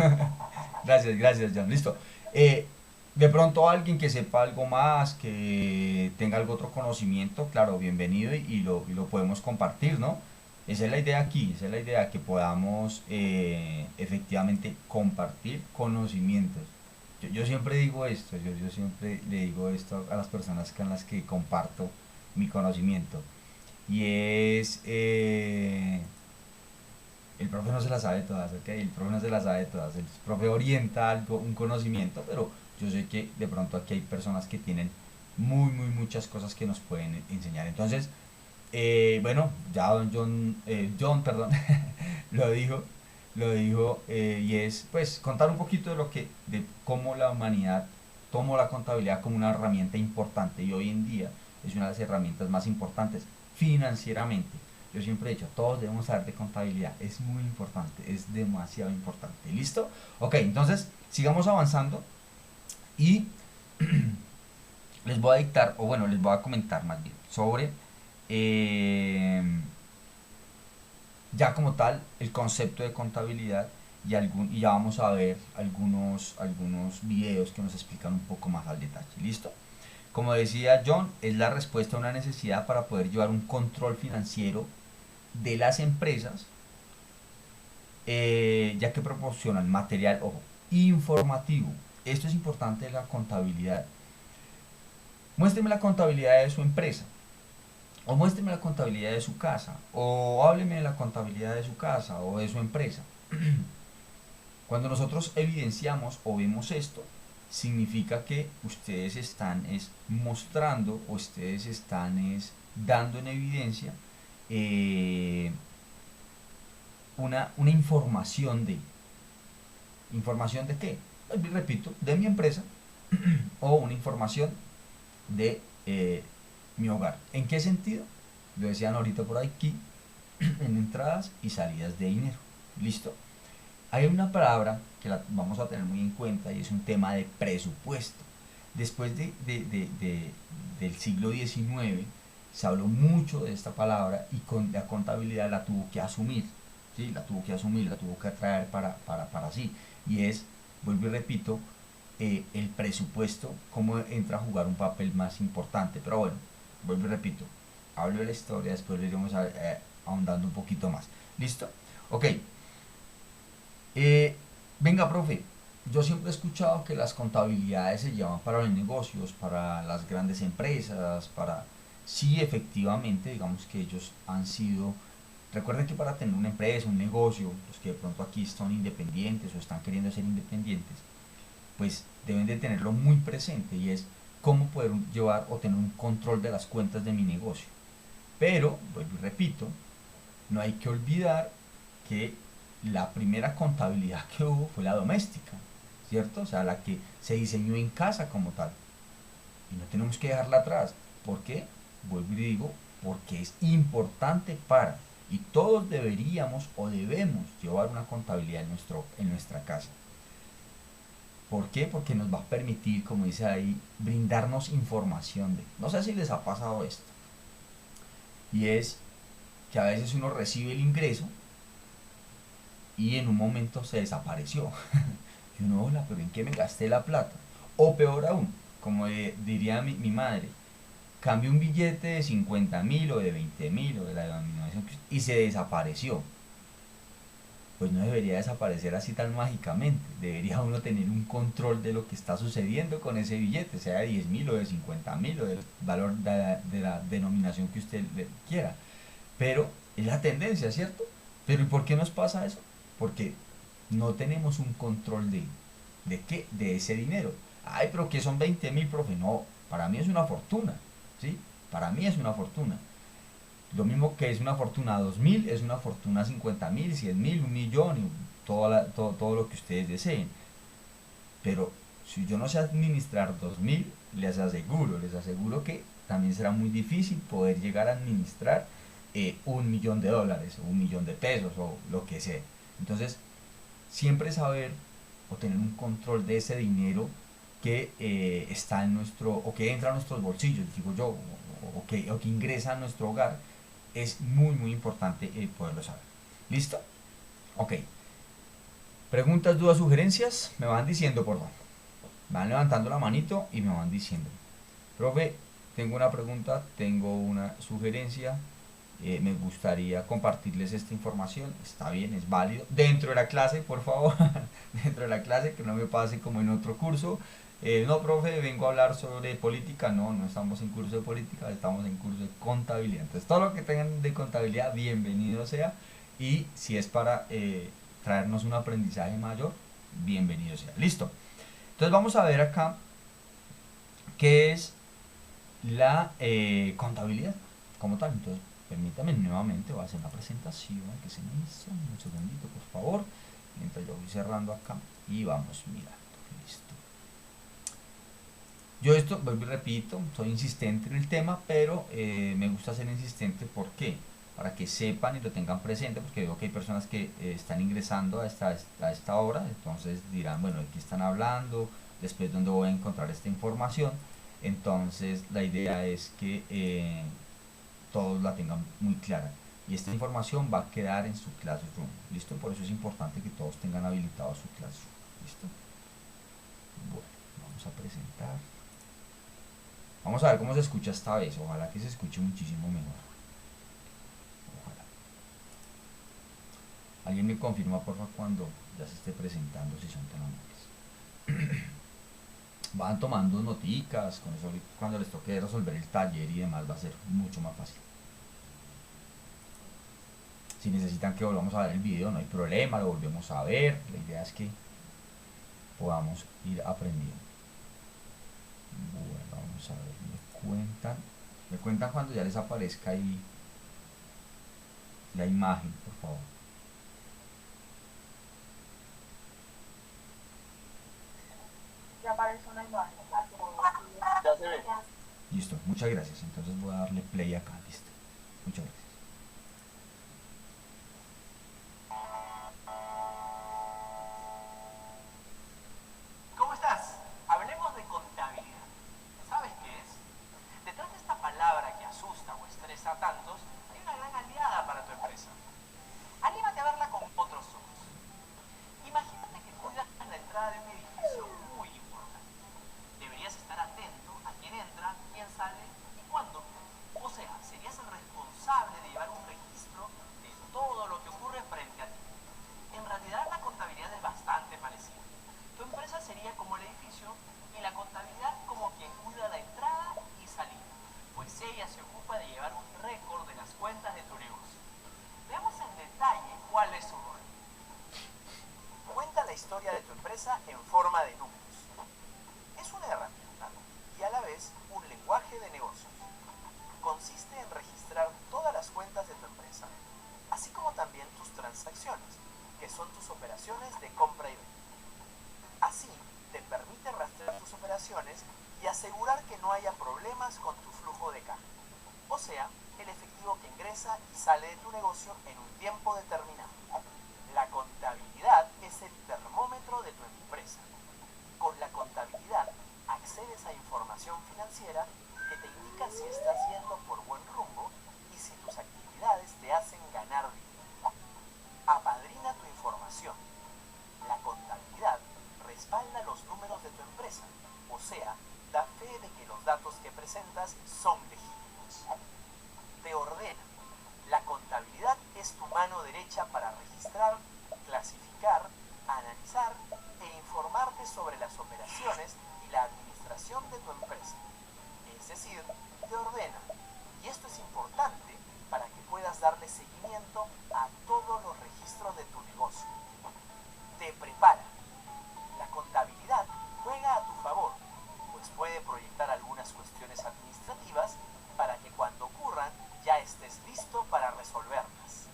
Gracias, gracias, John. Listo. Eh, de pronto alguien que sepa algo más, que tenga algún otro conocimiento, claro, bienvenido y lo podemos compartir, ¿no? Esa es la idea aquí, esa es la idea, que podamos efectivamente compartir conocimientos. Yo siempre digo esto, yo siempre le digo esto a las personas con las que comparto mi conocimiento. Y es, el profe no se las sabe todas, ¿ok? El profe no se las sabe todas. El profe orienta algo, un conocimiento, pero yo sé que de pronto aquí hay personas que tienen muchas cosas que nos pueden enseñar. Entonces, bueno, ya don John, John, perdón, lo dijo, y es, pues, contar un poquito de lo que, de cómo la humanidad tomó la contabilidad como una herramienta importante y hoy en día es una de las herramientas más importantes financieramente. Yo siempre he dicho, todos debemos saber de contabilidad, es muy importante, es demasiado importante. ¿Listo? Ok, entonces sigamos avanzando y les voy a dictar, o bueno, les voy a comentar más bien sobre eh, ya como tal el concepto de contabilidad y ya vamos a ver algunos videos que nos explican un poco más al detalle. ¿Listo? Como decía John, es la respuesta a una necesidad para poder llevar un control financiero de las empresas, ya que proporcionan material, ojo, informativo. Esto es importante de la contabilidad. Muéstreme la contabilidad de su empresa, o muéstreme la contabilidad de su casa, o hábleme de la contabilidad de su casa o de su empresa. Cuando nosotros evidenciamos o vemos esto, significa que ustedes están mostrando o ustedes están dando en evidencia eh, una información de. ¿Información de qué? Pues, repito, de mi empresa o una información de mi hogar. ¿En qué sentido? Lo decían ahorita por aquí, en entradas y salidas de dinero. ¿Listo? Hay una palabra que la vamos a tener muy en cuenta y es un tema de presupuesto. Después del siglo XIX se habló mucho de esta palabra y con la contabilidad la tuvo que asumir. ¿Sí? La tuvo que asumir, la tuvo que traer para sí. Y es, vuelvo y repito, el presupuesto, cómo entra a jugar un papel más importante. Pero bueno, vuelvo y repito, hablo de la historia, después le iremos ahondando un poquito más. ¿Listo? Ok. Venga, profe, yo siempre he escuchado que las contabilidades se llevan para los negocios, para las grandes empresas, para... Sí, efectivamente, digamos que ellos han sido... Recuerden que para tener una empresa, un negocio, los que de pronto aquí son independientes o están queriendo ser independientes, pues deben de tenerlo muy presente y es cómo poder llevar o tener un control de las cuentas de mi negocio. Pero, vuelvo y repito, no hay que olvidar que la primera contabilidad que hubo fue la doméstica, ¿cierto? O sea, la que se diseñó en casa como tal. Y no tenemos que dejarla atrás. ¿Por qué? Vuelvo y digo, porque es importante para, y todos deberíamos o debemos llevar una contabilidad en nuestra casa. ¿Por qué? Porque nos va a permitir, como dice ahí, brindarnos información de... No sé si les ha pasado esto. Y es que a veces uno recibe el ingreso y en un momento se desapareció. Y uno, hola, pero ¿en qué me gasté la plata? O peor aún, como diría mi madre, cambio un billete de 50.000 o de 20.000 o de la denominación y se desapareció. Pues no debería desaparecer así tan mágicamente. Debería uno tener un control de lo que está sucediendo con ese billete, sea de 10.000 o de 50.000 o del valor de la denominación que usted quiera. Pero es la tendencia, ¿cierto? Pero ¿y por qué nos pasa eso? Porque no tenemos un control ¿de qué? De ese dinero. Ay, pero que son 20.000, profe. No, para mí es una fortuna, ¿sí? Para mí es una fortuna. Lo mismo que es una fortuna 2.000, es una fortuna 50.000, 100.000, 1.000.000, y todo lo que ustedes deseen. Pero si yo no sé administrar 2.000, les aseguro que también será muy difícil poder llegar a administrar $1.000.000 o $1.000.000 o lo que sea. Entonces, siempre saber o tener un control de ese dinero que está en nuestro, o que entra a nuestros bolsillos, digo yo, o que ingresa a nuestro hogar, es muy importante poderlo saber. ¿Listo? Ok. Preguntas, dudas, sugerencias, me van diciendo, por favor. Van levantando la manito y me van diciendo. Profe, tengo una pregunta, tengo una sugerencia, me gustaría compartirles esta información, está bien, es válido, dentro de la clase, por favor, dentro de la clase, que no me pase como en otro curso. No, profe, vengo a hablar sobre política. No, no estamos en curso de política, estamos en curso de contabilidad. Entonces, todo lo que tengan de contabilidad, bienvenido sea. Y si es para traernos un aprendizaje mayor, bienvenido sea. Listo. Entonces, vamos a ver acá qué es la contabilidad como tal. Entonces, permítame nuevamente, voy a hacer la presentación que se me hizo. Un segundito, por favor. Mientras yo voy cerrando acá y vamos mirando. Listo. Yo esto, vuelvo y repito, soy insistente en el tema, pero me gusta ser insistente. ¿Por qué? Para que sepan y lo tengan presente, porque veo que hay personas que están ingresando a esta hora, entonces dirán, bueno, ¿de qué están hablando? Después, ¿dónde voy a encontrar esta información? Entonces, la idea es que todos la tengan muy clara. Y esta información va a quedar en su Classroom, ¿listo? Por eso es importante que todos tengan habilitado su Classroom, ¿listo? Bueno, vamos a presentar. Vamos a ver cómo se escucha esta vez. Ojalá que se escuche muchísimo mejor. Ojalá. Alguien me confirma, por favor, cuando ya se esté presentando, si son tan amables. Van tomando noticas, con eso cuando les toque resolver el taller y demás va a ser mucho más fácil. Si necesitan que volvamos a ver el video, no hay problema, lo volvemos a ver. La idea es que podamos ir aprendiendo. Bueno, vamos a ver, me cuentan cuando ya les aparezca ahí la imagen, por favor. Ya aparece una imagen. Ya se ve. Listo, muchas gracias. Entonces voy a darle play acá, listo. Muchas gracias. ¿Cómo estás? Hablemos de contabilidad. ¿Sabes qué es? Detrás de esta palabra que asusta o estresa a tantos, hay una gran aliada para tu empresa. Anímate a verla con otros ojos. Imagínate que cuidas la entrada de un edificio muy importante. Deberías estar atento a quién entra, quién sale y cuándo. O sea, serías el responsable de llevar un registro de todo lo que ocurre frente a ti. En realidad la contabilidad es bastante parecida. Tu empresa sería como el edificio y la contabilidad como quien cuida la entrada y salida, pues ella se ocupa de llevar un récord de las cuentas de tu negocio. Veamos en detalle cuál es su rol. Cuenta la historia de tu empresa en forma de números. Es una herramienta y a la vez un lenguaje de negocios. Consiste en registrar todas las cuentas de tu empresa, así como también tus transacciones, que son tus operaciones de compra y venta. Así, te permite rastrear tus operaciones y asegurar que no haya problemas con tu flujo de caja, o sea, el efectivo que ingresa y sale de tu negocio en un tiempo determinado. La contabilidad es el termómetro de tu empresa. Con la contabilidad accedes a información financiera que te indica si estás yendo por buen rumbo y si tus actividades te hacen ganar dinero. Apadrina tu información. La contabilidad respalda los números de tu empresa, o sea, da fe de que los datos que presentas son legítimos. Te ordena. La contabilidad es tu mano derecha para registrar, clasificar, analizar e informarte sobre las operaciones y la administración de tu empresa. Es decir, te ordena. Y esto es importante para que puedas darle seguimiento a todos los registros de tu negocio. Te prepara. La contabilidad juega a tu favor, pues puede proyectar algunas cuestiones administrativas para que cuando ocurran ya estés listo para resolverlas.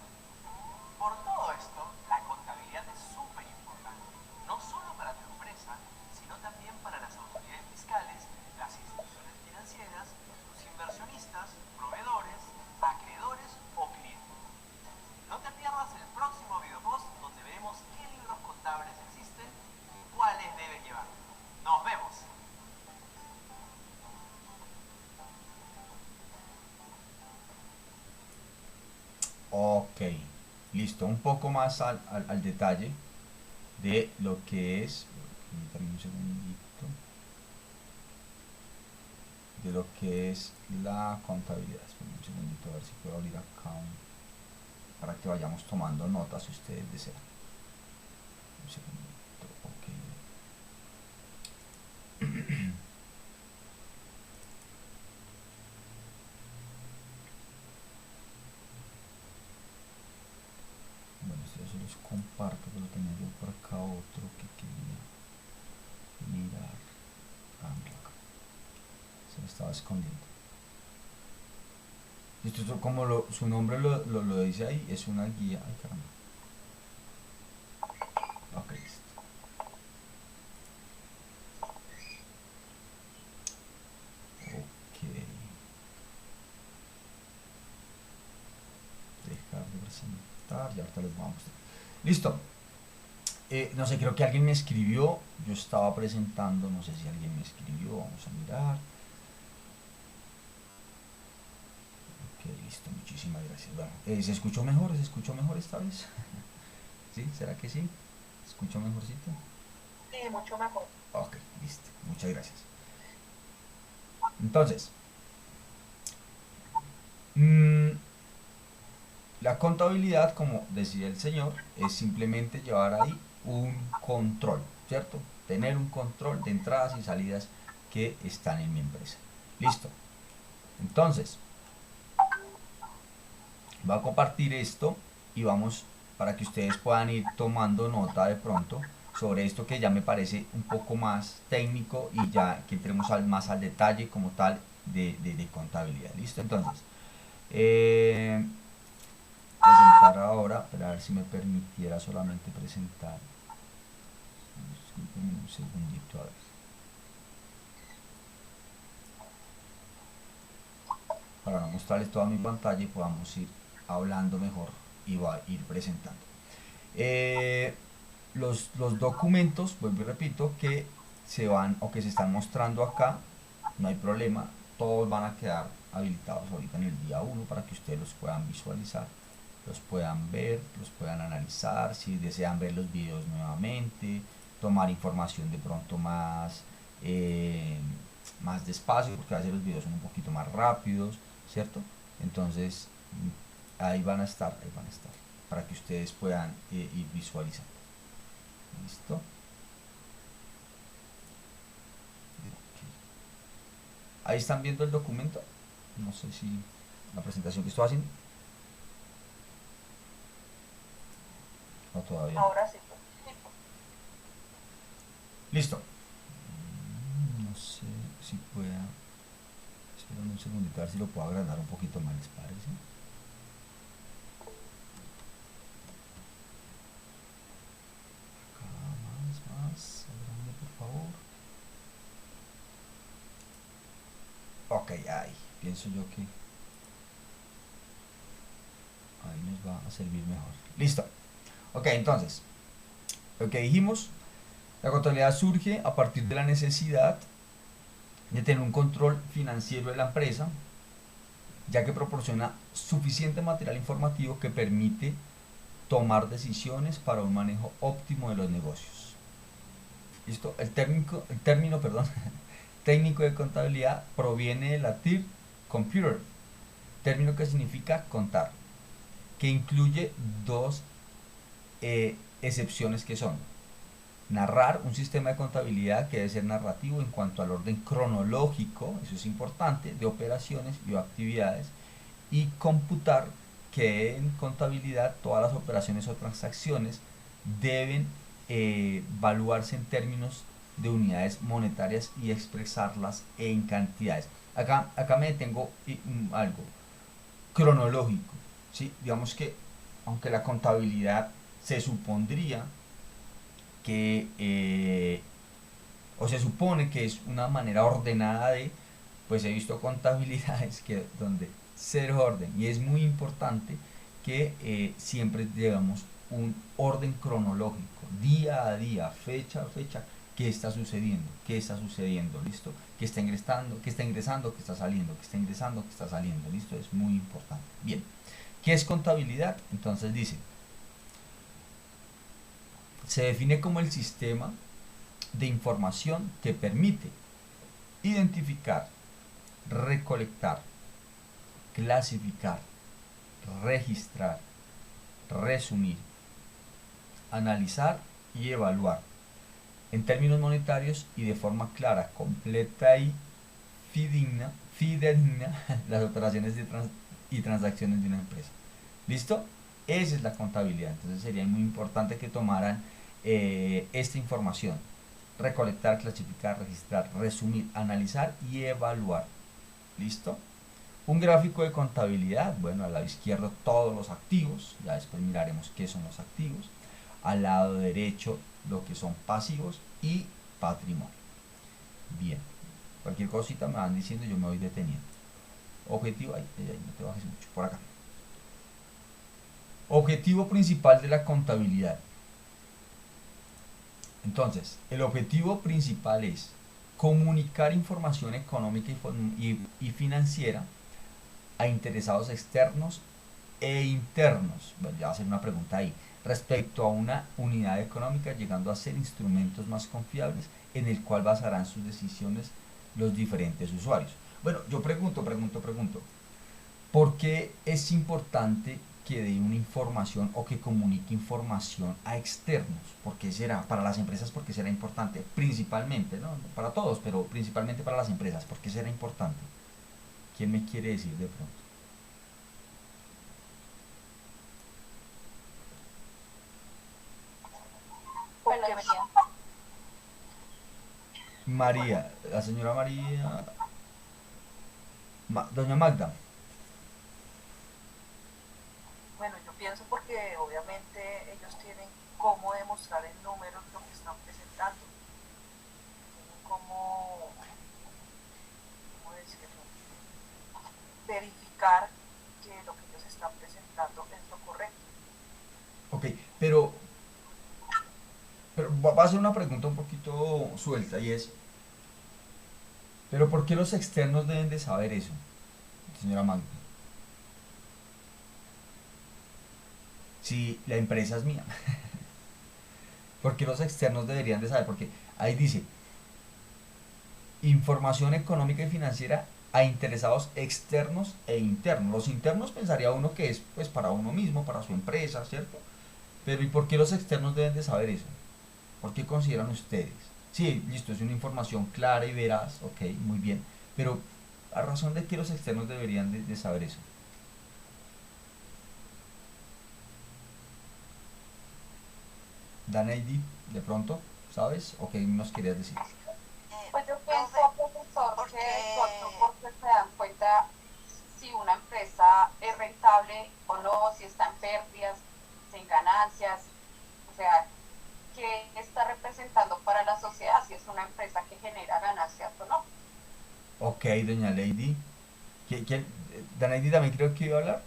Por todo esto, la contabilidad es súper importante, no solo para tu empresa, sino también para las autoridades fiscales, las instituciones financieras, tus inversionistas, proveedores, acreedores o clientes. No te pierdas el próximo videopost donde veremos qué libros contables existen Ok, listo, un poco más al detalle de lo que es, también un segundito, de lo que es la contabilidad. Esperen un segundito a ver si puedo abrir acá para que vayamos tomando notas si ustedes desean. Un segundito, ok. Bueno, esto ya se los comparto, pero tenía yo por acá otro que quería mirar. Ah, mira acá. Se me estaba escondiendo. Esto como su nombre lo dice ahí, es una guía. Ay, caramba. Ok, listo. Ok. Dejar de presentar, ya ahorita les voy a mostrar. Listo. No sé, creo que alguien me escribió. Yo estaba presentando, no sé si alguien me escribió. Vamos a mirar. Ok, listo, muchísimas gracias. Bueno, ¿se escuchó mejor? ¿Se escuchó mejor esta vez? ¿Sí? ¿Será que sí? ¿Se escuchó mejorcito? Sí, mucho mejor. Ok, listo. Muchas gracias. Entonces, la contabilidad, como decía el señor, es simplemente llevar ahí un control, ¿cierto? Tener un control de entradas y salidas que están en mi empresa. Listo. Entonces, voy a compartir esto y vamos para que ustedes puedan ir tomando nota de pronto sobre esto que ya me parece un poco más técnico y ya que entremos más al detalle como tal de contabilidad. ¿Listo? Entonces, presentar ahora, pero a ver si me permitiera solamente presentar. Disculpen un segundito, a ver. Para no mostrarles toda mi pantalla y podamos ir hablando mejor y va a ir presentando. Los documentos, vuelvo y repito, que se van o que se están mostrando acá, no hay problema, todos van a quedar habilitados ahorita en el día 1 para que ustedes los puedan visualizar, los puedan ver, los puedan analizar, si desean ver los videos nuevamente, tomar información de pronto más, más despacio, porque a veces los videos son un poquito más rápidos, ¿cierto? Entonces, ahí van a estar, para que ustedes puedan ir visualizando. ¿Listo? Okay. Ahí están viendo el documento. No sé si la presentación que estoy haciendo. O todavía. Ahora sí. Listo. No sé si pueda. Esperen un segundito a ver si lo puedo agrandar un poquito más, ¿les parece? Más, agrande por favor. Ok, ahí, pienso yo que ahí nos va a servir mejor. Listo. Ok, entonces, lo que dijimos, la contabilidad surge a partir de la necesidad de tener un control financiero de la empresa, ya que proporciona suficiente material informativo que permite tomar decisiones para un manejo óptimo de los negocios. ¿Listo? El término técnico de contabilidad proviene del latín computer, término que significa contar, que incluye dos excepciones que son narrar un sistema de contabilidad que debe ser narrativo en cuanto al orden cronológico, eso es importante, de operaciones y actividades, y computar, que en contabilidad todas las operaciones o transacciones deben evaluarse en términos de unidades monetarias y expresarlas en cantidades. Acá me detengo algo cronológico, ¿sí? Digamos que aunque la contabilidad se supondría que o se supone que es una manera ordenada de, pues he visto contabilidades que donde cero orden, y es muy importante que siempre llevamos un orden cronológico, día a día, fecha a fecha, qué está sucediendo, listo, qué está ingresando, qué está saliendo, qué está ingresando, qué está saliendo, listo, es muy importante. Bien, ¿Qué es contabilidad? Entonces dice, se define como el sistema de información que permite identificar, recolectar, clasificar, registrar, resumir, analizar y evaluar en términos monetarios y de forma clara, completa y fidedigna las operaciones y transacciones de una empresa. ¿Listo? Esa es la contabilidad. Entonces sería muy importante que tomaran esta información: recolectar, clasificar, registrar, resumir, analizar y evaluar. ¿Listo? Un gráfico de contabilidad, bueno, al lado izquierdo todos los activos, ya después miraremos qué son los activos, al lado derecho lo que son pasivos y patrimonio. Bien, cualquier cosita me van diciendo, yo me voy deteniendo. Objetivo, no te bajes mucho, por acá. Objetivo principal de la contabilidad. Entonces, el objetivo principal es comunicar información económica y financiera a interesados externos e internos. Bueno, ya va a ser una pregunta ahí. Respecto a una unidad económica, llegando a ser instrumentos más confiables en el cual basarán sus decisiones los diferentes usuarios. Bueno, yo pregunto, ¿por qué es importante que dé una información o que comunique información a externos? ¿Por qué será? Para las empresas, ¿por qué será importante? Principalmente, ¿no? Para todos, pero principalmente para las empresas, ¿por qué será importante? ¿Quién me quiere decir de pronto? Bueno, Porque María. María, la señora María, doña Magda. Bueno, yo pienso porque obviamente ellos tienen cómo demostrar en números lo que están presentando, tienen cómo decirlo, verificar que lo que ellos están presentando es lo correcto. Ok, pero va a ser una pregunta un poquito suelta y es, ¿pero por qué los externos deben de saber eso, señora Magda? Si la empresa es mía. ¿Por qué los externos deberían de saber? Porque ahí dice, información económica y financiera a interesados externos e internos. Los internos pensaría uno que es pues para uno mismo, para su empresa, ¿cierto? Pero ¿y por qué los externos deben de saber eso? ¿Por qué consideran ustedes? Sí, listo, es una información clara y veraz, ok, muy bien, pero ¿a razón de qué los externos deberían de saber eso? Daneidi, de pronto, ¿sabes? ¿O qué nos querías decir? Pues yo pienso, Profe, profesor, porque que de pronto porque se dan cuenta si una empresa es rentable o no, si está en pérdidas, en ganancias, o sea, qué está representando para la sociedad, si es una empresa que genera ganancias o no. Ok, doña Lady. Daneidi también creo que iba a hablar.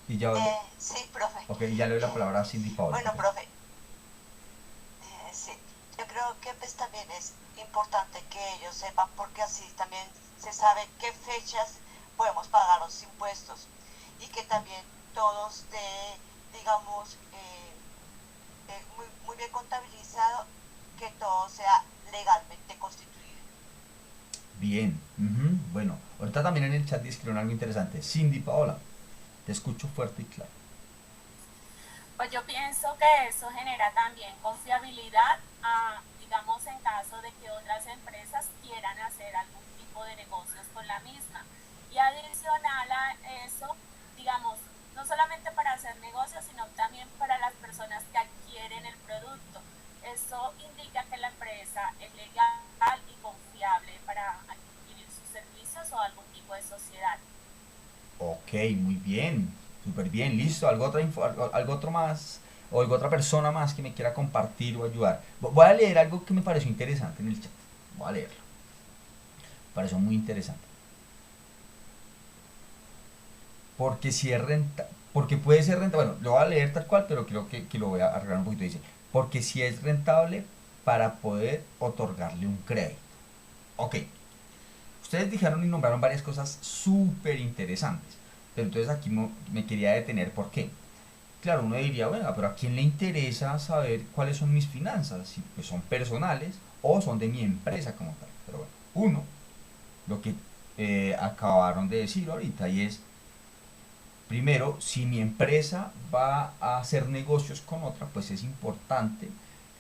Y ya, sí, profe. ok, ya le doy la palabra a Cindy Paola. Bueno, Ok. profe, sí, yo creo que pues también es importante que ellos sepan porque así también se sabe qué fechas podemos pagar los impuestos y que también todos digamos, muy bien contabilizado, que todo sea legalmente constituido. Bien, bueno, ahorita también en el chat escribieron algo interesante. Cindy Paola, te escucho fuerte y claro. Pues yo pienso que eso genera también confiabilidad, digamos, en caso de que otras empresas quieran hacer algún tipo de negocios con la misma. Y adicional a eso, digamos, no solamente para hacer negocios, sino también para las personas que adquieren el producto. Eso indica que la empresa es legal y confiable para adquirir sus servicios o algún tipo de sociedad. Ok, muy bien, súper bien, listo. ¿Algo otro más o algo otra persona más que me quiera compartir o ayudar? Voy a leer algo que me pareció interesante en el chat. Voy a leerlo. Me pareció muy interesante. Porque si es porque puede ser rentable, bueno, lo voy a leer tal cual, pero creo que lo voy a arreglar un poquito. Dice, porque si es rentable para poder otorgarle un crédito. Ok, ustedes dijeron y nombraron varias cosas súper interesantes. Pero entonces aquí me quería detener, ¿por qué? Claro, uno diría, bueno, pero ¿a quién le interesa saber cuáles son mis finanzas? Si pues son personales o son de mi empresa como tal. Pero bueno, uno, lo que acabaron de decir ahorita, y es, primero, si mi empresa va a hacer negocios con otra, pues es importante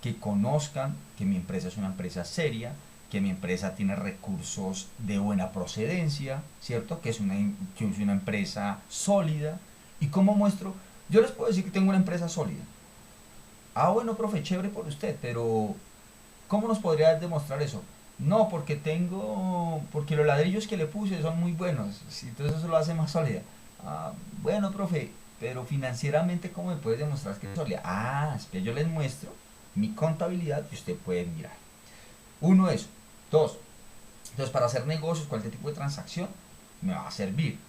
que conozcan que mi empresa es una empresa seria, que mi empresa tiene recursos de buena procedencia, ¿cierto? Que es una empresa sólida. ¿Y cómo muestro? Yo les puedo decir que tengo una empresa sólida. Ah, bueno, profe, chévere por usted, pero ¿cómo nos podría demostrar eso? No, porque los ladrillos que le puse son muy buenos, sí, entonces eso lo hace más sólida. Ah, bueno, profe, pero financieramente, ¿cómo me puedes demostrar que es sólida? Ah, es que yo les muestro mi contabilidad y usted puede mirar. Uno, eso. Dos, entonces para hacer negocios, cualquier tipo de transacción, me va a servir.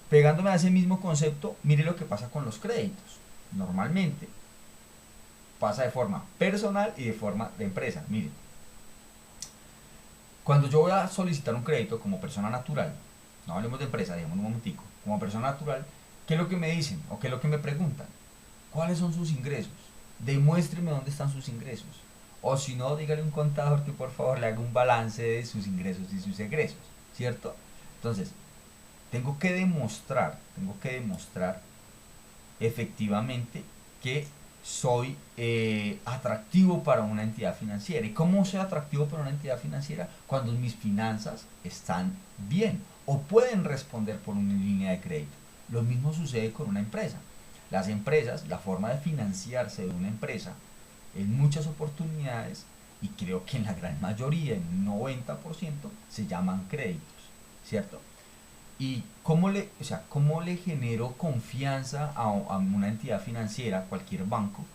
Pegándome a ese mismo concepto, mire lo que pasa con los créditos. Normalmente pasa de forma personal y de forma de empresa. Mire, cuando yo voy a solicitar un crédito como persona natural, no hablemos de empresa, digamos un momentico, como persona natural, ¿qué es lo que me dicen o qué es lo que me preguntan? ¿Cuáles son sus ingresos? Demuéstreme dónde están sus ingresos. O si no, dígale a un contador que por favor le haga un balance de sus ingresos y sus egresos, ¿cierto? Entonces, tengo que demostrar efectivamente que soy atractivo para una entidad financiera. ¿Y cómo soy atractivo para una entidad financiera? Cuando mis finanzas están bien o pueden responder por una línea de crédito. Lo mismo sucede con una empresa. Las empresas, la forma de financiarse de una empresa, en muchas oportunidades, y creo que en la gran mayoría, en un 90%, se llaman créditos, ¿cierto? ¿Y cómo le genero confianza a una entidad financiera, cualquier banco,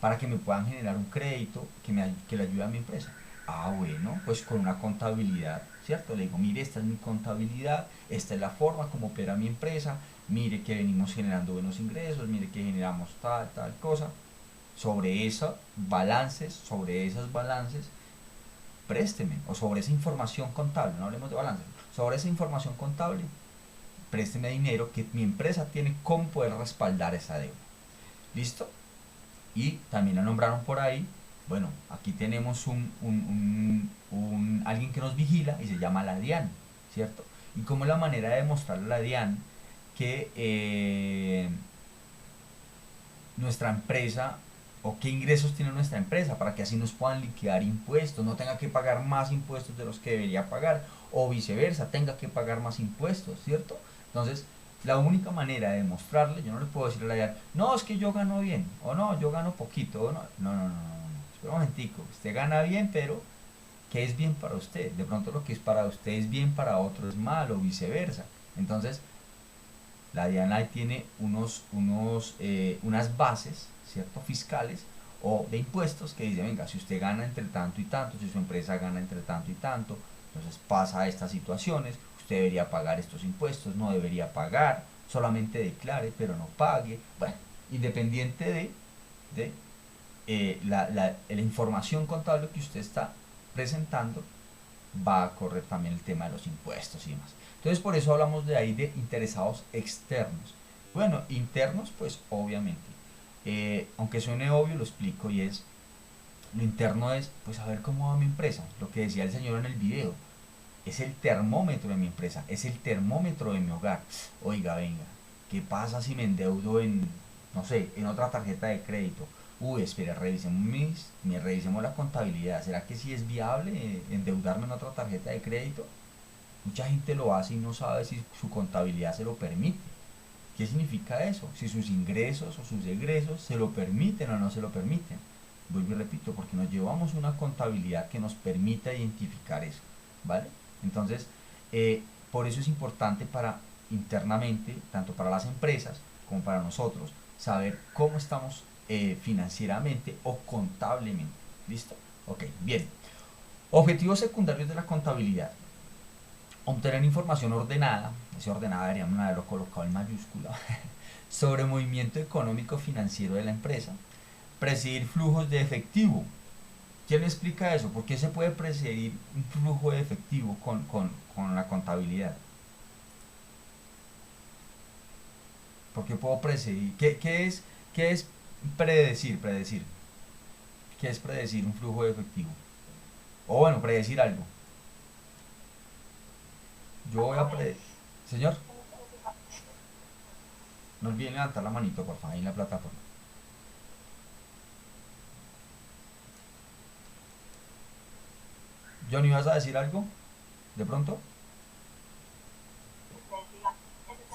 para que me puedan generar un crédito que le ayude a mi empresa? Ah, bueno, pues con una contabilidad, ¿cierto? Le digo, mire, esta es mi contabilidad, esta es la forma como opera mi empresa, mire que venimos generando buenos ingresos, mire que generamos tal cosa. Sobre esos balances, présteme, o sobre esa información contable, no hablemos de balance, sobre esa información contable, présteme dinero que mi empresa tiene cómo poder respaldar esa deuda. ¿Listo? Y también la nombraron por ahí. Bueno, aquí tenemos alguien que nos vigila y se llama la DIAN, ¿cierto? Y como es la manera de demostrarle a la DIAN que nuestra empresa o qué ingresos tiene nuestra empresa para que así nos puedan liquidar impuestos, no tenga que pagar más impuestos de los que debería pagar o viceversa, tenga que pagar más impuestos, ¿cierto? Entonces, la única manera de demostrarle, yo no le puedo decir a la DIAN, no, es que yo gano bien, o no, yo gano poquito, o no, espera un momentico, usted gana bien, pero ¿qué es bien para usted? De pronto lo que es para usted es bien, para otro es malo, o viceversa. Entonces, la DIAN ahí tiene unas bases, ¿cierto?, fiscales o de impuestos que dice, venga, si usted gana entre tanto y tanto, si su empresa gana entre tanto y tanto, entonces pasa a estas situaciones, usted debería pagar estos impuestos, no debería pagar, solamente declare pero no pague. Bueno, independiente de la información contable que usted está presentando, va a correr también el tema de los impuestos y demás. Entonces por eso hablamos de ahí de interesados externos. Bueno, internos pues obviamente, aunque suene obvio lo explico, y es, lo interno es pues saber cómo va mi empresa, lo que decía el señor en el video, es el termómetro de mi empresa, es el termómetro de mi hogar. Oiga, venga, ¿qué pasa si me endeudo no sé, en otra tarjeta de crédito? Uy, espera, revisemos la contabilidad. ¿Será que sí es viable endeudarme en otra tarjeta de crédito? Mucha gente lo hace y no sabe si su contabilidad se lo permite. ¿Qué significa eso? Si sus ingresos o sus egresos se lo permiten o no se lo permiten. Vuelvo y repito, porque nos llevamos una contabilidad que nos permita identificar eso, ¿vale? Entonces, por eso es importante internamente, tanto para las empresas como para nosotros, saber cómo estamos financieramente o contablemente. ¿Listo? Ok, bien. Objetivos secundarios de la contabilidad. Obtener información ordenada, ese ordenada deberíamos haberlo colocado en mayúscula, sobre movimiento económico financiero de la empresa. Presidir flujos de efectivo. ¿Quién me explica eso? ¿Por qué se puede presidir un flujo de efectivo con la contabilidad? Porque puedo predecir. ¿Qué es predecir? Predecir. ¿Qué es predecir un flujo de efectivo? O bueno, predecir algo. Yo voy a predecir. Señor, no olviden levantar la manito, por favor, ahí en la plataforma. Johnny, ¿vas a decir algo? ¿De pronto?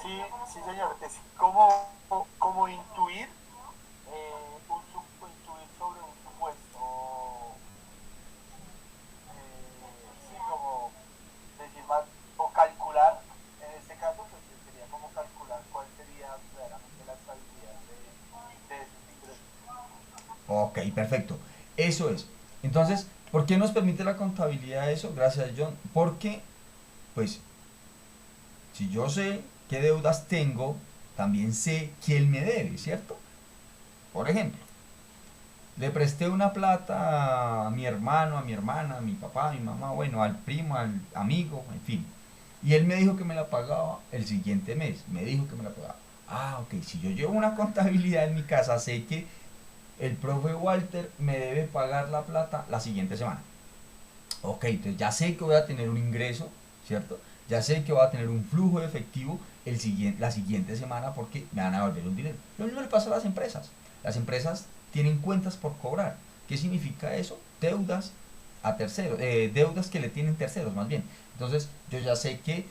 Sí, sí señor, es como intuir, intuir sobre un supuesto, sí, como decir más, o calcular, en este caso pues sería como calcular cuál sería verdaderamente la estabilidad de esos ingresos. Ok, perfecto. Eso es. Entonces, ¿por qué nos permite la contabilidad eso? Gracias, John. Porque, pues, si yo sé qué deudas tengo, también sé quién me debe, ¿cierto? Por ejemplo, le presté una plata a mi hermano, a mi hermana, a mi papá, a mi mamá, bueno, al primo, al amigo, en fin. Y él me dijo que me la pagaba el siguiente mes. Me dijo que me la pagaba. Ah, ok. Si yo llevo una contabilidad en mi casa, sé que el profe Walter me debe pagar la plata la siguiente semana. Ok, entonces ya sé que voy a tener un ingreso, ¿cierto? Ya sé que voy a tener un flujo de efectivo la siguiente semana porque me van a devolver un dinero. Lo mismo le pasa a las empresas. Las empresas tienen cuentas por cobrar. ¿Qué significa eso? Deudas a terceros, deudas que le tienen terceros más bien. Entonces yo ya sé que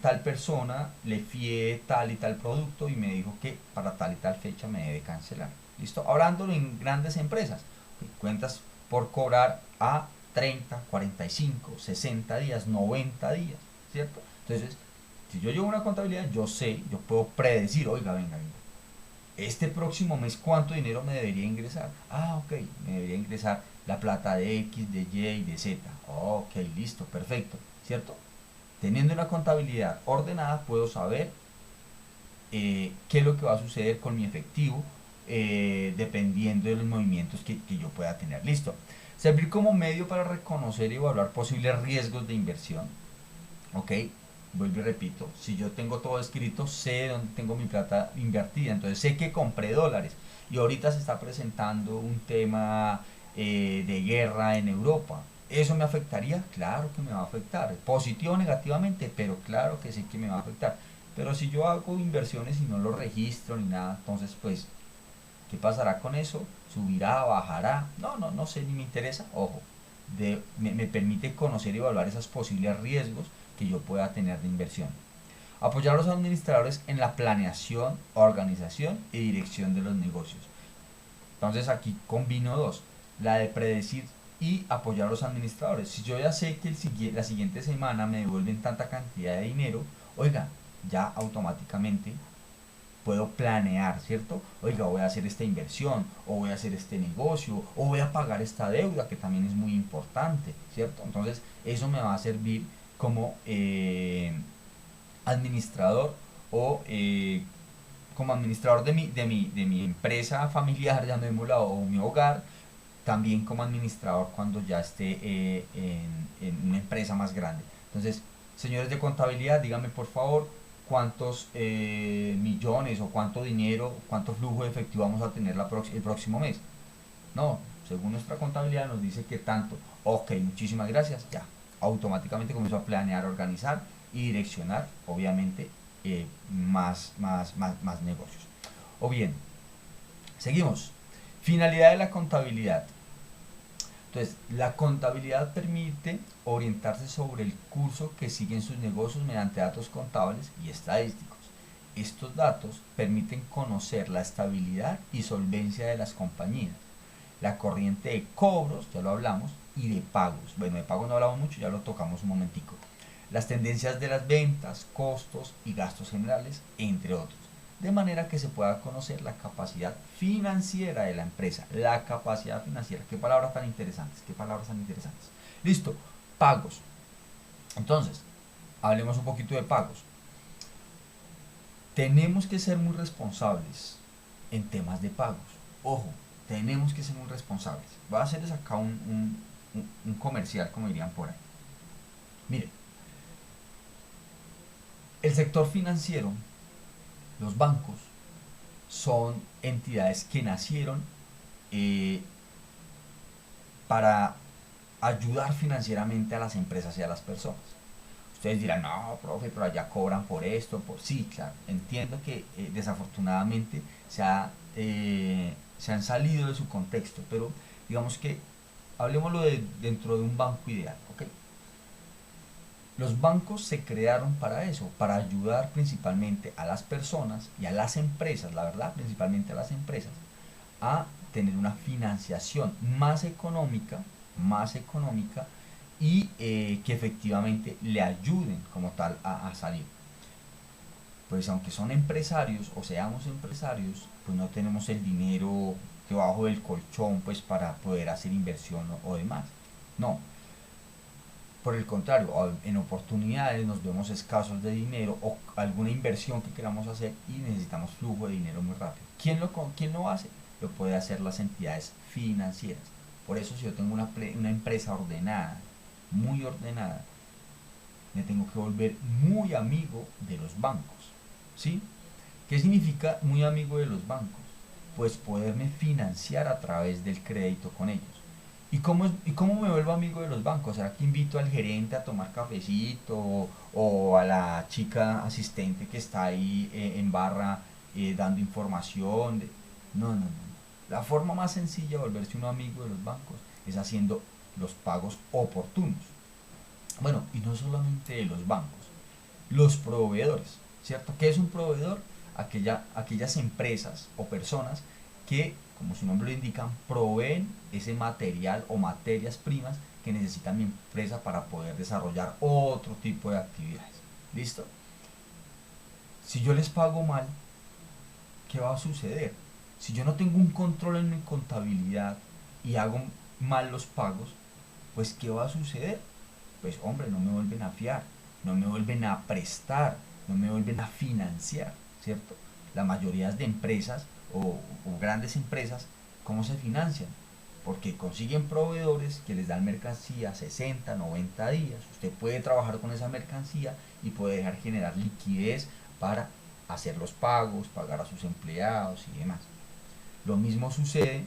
tal persona le fié tal y tal producto y me dijo que para tal y tal fecha me debe cancelar. ¿Listo? Hablándolo en grandes empresas. Cuentas por cobrar a 30, 45, 60 días, 90 días, ¿cierto? Entonces, si yo llevo una contabilidad, yo sé, yo puedo predecir, oiga, venga, este próximo mes, ¿cuánto dinero me debería ingresar? Ah, ok, me debería ingresar la plata de X, de Y y de Z. Ok, listo, perfecto, ¿cierto? Teniendo una contabilidad ordenada, puedo saber qué es lo que va a suceder con mi efectivo, dependiendo de los movimientos que yo pueda tener. Listo. Servir como medio para reconocer y evaluar posibles riesgos de inversión. Ok, vuelvo y repito, si yo tengo todo escrito, sé dónde tengo mi plata invertida, entonces sé que compré dólares y ahorita se está presentando un tema de guerra en Europa. ¿Eso me afectaría? Claro que me va a afectar, positivo o negativamente, pero claro que sé que me va a afectar. Pero si yo hago inversiones y no lo registro ni nada, entonces pues, ¿qué pasará con eso? ¿Subirá? ¿Bajará? No sé, ni me interesa. Ojo, me permite conocer y evaluar esos posibles riesgos que yo pueda tener de inversión. Apoyar a los administradores en la planeación, organización y dirección de los negocios. Entonces aquí combino dos, la de predecir y apoyar a los administradores. Si yo ya sé que la siguiente semana me devuelven tanta cantidad de dinero, oiga, ya automáticamente puedo planear, ¿cierto? Oiga, voy a hacer esta inversión, o voy a hacer este negocio, o voy a pagar esta deuda, que también es muy importante, ¿cierto? Entonces, eso me va a servir como administrador o como administrador de mi empresa familiar, llamémosla, o mi hogar, también como administrador cuando ya esté en una empresa más grande. Entonces, señores de contabilidad, díganme por favor cuántos millones o cuánto dinero, cuánto flujo de efectivo vamos a tener el próximo mes. No, según nuestra contabilidad nos dice que tanto. Ok, muchísimas gracias. Ya, automáticamente comienzo a planear, organizar y direccionar, obviamente, más negocios. O bien, seguimos. Finalidad de la contabilidad. Entonces, la contabilidad permite orientarse sobre el curso que siguen sus negocios mediante datos contables y estadísticos. Estos datos permiten conocer la estabilidad y solvencia de las compañías, la corriente de cobros, ya lo hablamos, y de pagos. Bueno, de pagos no hablamos mucho, ya lo tocamos un momentico. Las tendencias de las ventas, costos y gastos generales, entre otros. De manera que se pueda conocer la capacidad financiera de la empresa. La capacidad financiera. Qué palabras tan interesantes. Qué palabras tan interesantes. Listo. Pagos. Entonces, hablemos un poquito de pagos. Tenemos que ser muy responsables en temas de pagos. Ojo, tenemos que ser muy responsables. Voy a hacerles acá un comercial, como dirían por ahí. Miren, el sector financiero Los bancos son entidades que nacieron para ayudar financieramente a las empresas y a las personas. Ustedes dirán, no, profe, pero allá cobran por esto, por... Sí, claro, entiendo que desafortunadamente se han salido de su contexto, pero digamos que hablemoslo dentro de un banco ideal, ¿ok? Los bancos se crearon para eso, para ayudar principalmente a las personas y a las empresas, la verdad, principalmente a las empresas, a tener una financiación más económica y que efectivamente le ayuden como tal a salir. Pues aunque son empresarios o seamos empresarios, pues no tenemos el dinero debajo del colchón pues para poder hacer inversión o demás. No, por el contrario, en oportunidades nos vemos escasos de dinero o alguna inversión que queramos hacer y necesitamos flujo de dinero muy rápido. ¿Quién lo hace? Lo puede hacer las entidades financieras. Por eso si yo tengo una empresa ordenada, muy ordenada, me tengo que volver muy amigo de los bancos. ¿Sí? ¿Qué significa muy amigo de los bancos? Pues poderme financiar a través del crédito con ellos. ¿Y cómo me vuelvo amigo de los bancos? ¿Será que invito al gerente a tomar cafecito o a la chica asistente que está ahí en barra dando información? No, no, no. La forma más sencilla de volverse un amigo de los bancos es haciendo los pagos oportunos. Bueno, y no solamente de los bancos, los proveedores, ¿cierto? ¿Qué es un proveedor? Aquellas empresas o personas que, como su nombre lo indica, proveen ese material o materias primas que necesita mi empresa para poder desarrollar otro tipo de actividades. ¿Listo? Si yo les pago mal, ¿qué va a suceder? Si yo no tengo un control en mi contabilidad y hago mal los pagos, pues ¿qué va a suceder? Pues hombre, no me vuelven a fiar, no me vuelven a prestar, no me vuelven a financiar, ¿cierto? La mayoría de empresas o grandes empresas, ¿cómo se financian? Porque consiguen proveedores que les dan mercancía 60, 90 días. Usted puede trabajar con esa mercancía y puede dejar generar liquidez para hacer los pagos, pagar a sus empleados y demás. Lo mismo sucede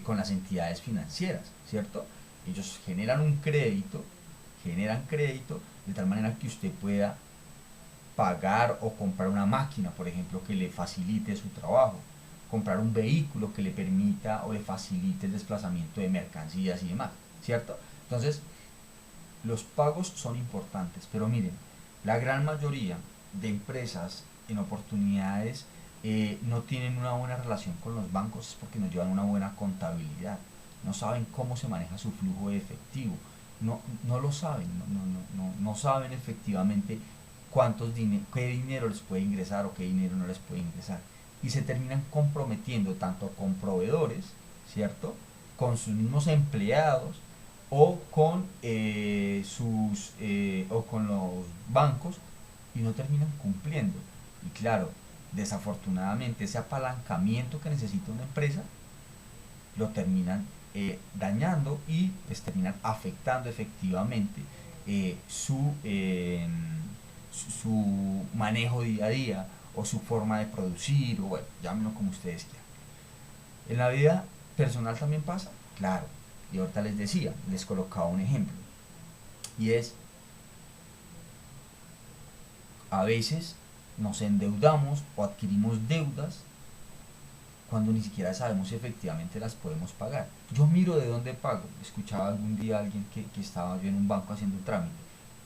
con las entidades financieras, ¿cierto? Ellos generan crédito de tal manera que usted pueda pagar o comprar una máquina, por ejemplo, que le facilite su trabajo, comprar un vehículo que le permita o le facilite el desplazamiento de mercancías y demás, ¿cierto? Entonces, los pagos son importantes, pero miren, la gran mayoría de empresas en oportunidades no tienen una buena relación con los bancos es porque no llevan una buena contabilidad, no saben cómo se maneja su flujo de efectivo, no lo saben, no saben efectivamente qué dinero les puede ingresar o qué dinero no les puede ingresar. Y se terminan comprometiendo tanto con proveedores, ¿cierto? Con sus mismos empleados o con o con los bancos y no terminan cumpliendo. Y claro, desafortunadamente ese apalancamiento que necesita una empresa lo terminan dañando y pues terminan afectando efectivamente su manejo día a día o su forma de producir o bueno, llámenlo como ustedes quieran. En la vida personal también pasa, claro, y ahorita les colocaba un ejemplo y es a veces nos endeudamos o adquirimos deudas cuando ni siquiera sabemos si efectivamente las podemos pagar. Yo miro de dónde pago. Escuchaba algún día a alguien que estaba yo en un banco haciendo un trámite.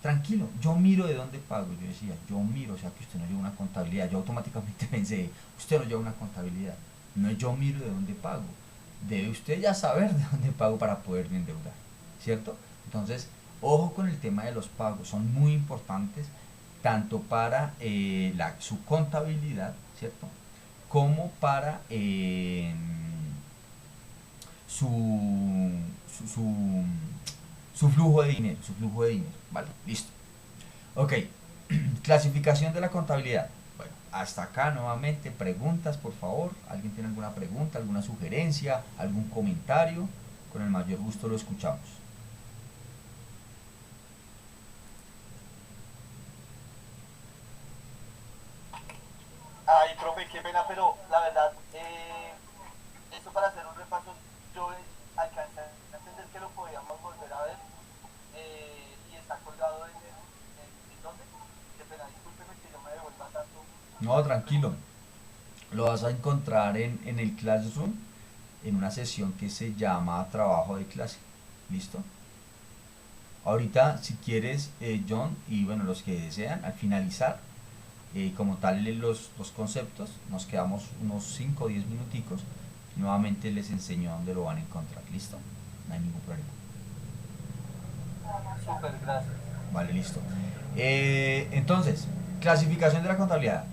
Tranquilo, yo miro de dónde pago. Yo decía, yo miro, o sea que usted no lleva una contabilidad. Yo automáticamente pensé, usted no lleva una contabilidad. No, yo miro de dónde pago. Debe usted ya saber de dónde pago para poderme endeudar, ¿cierto? Entonces, ojo con el tema de los pagos. Son muy importantes tanto para su contabilidad, ¿cierto? Como para su flujo de dinero, ¿vale? Listo. Ok, clasificación de la contabilidad. Bueno, hasta acá nuevamente, preguntas, por favor. ¿Alguien tiene alguna pregunta, alguna sugerencia, algún comentario? Con el mayor gusto lo escuchamos. pena, pero la verdad, esto para hacer un repaso, yo alcancé a entender que lo podíamos volver a ver y está colgado ¿en dónde? Qué pena, discúlpeme que yo me devuelva tanto. No, tranquilo. Lo vas a encontrar en el Classroom, en una sesión que se llama trabajo de clase. ¿Listo? Ahorita, si quieres, John, y bueno, los que desean, al finalizar, como tal los conceptos, nos quedamos unos 5 o 10 minuticos. Nuevamente les enseño dónde lo van a encontrar. ¿Listo? No hay ningún problema. Súper, gracias. Vale, listo. Entonces, clasificación de la contabilidad.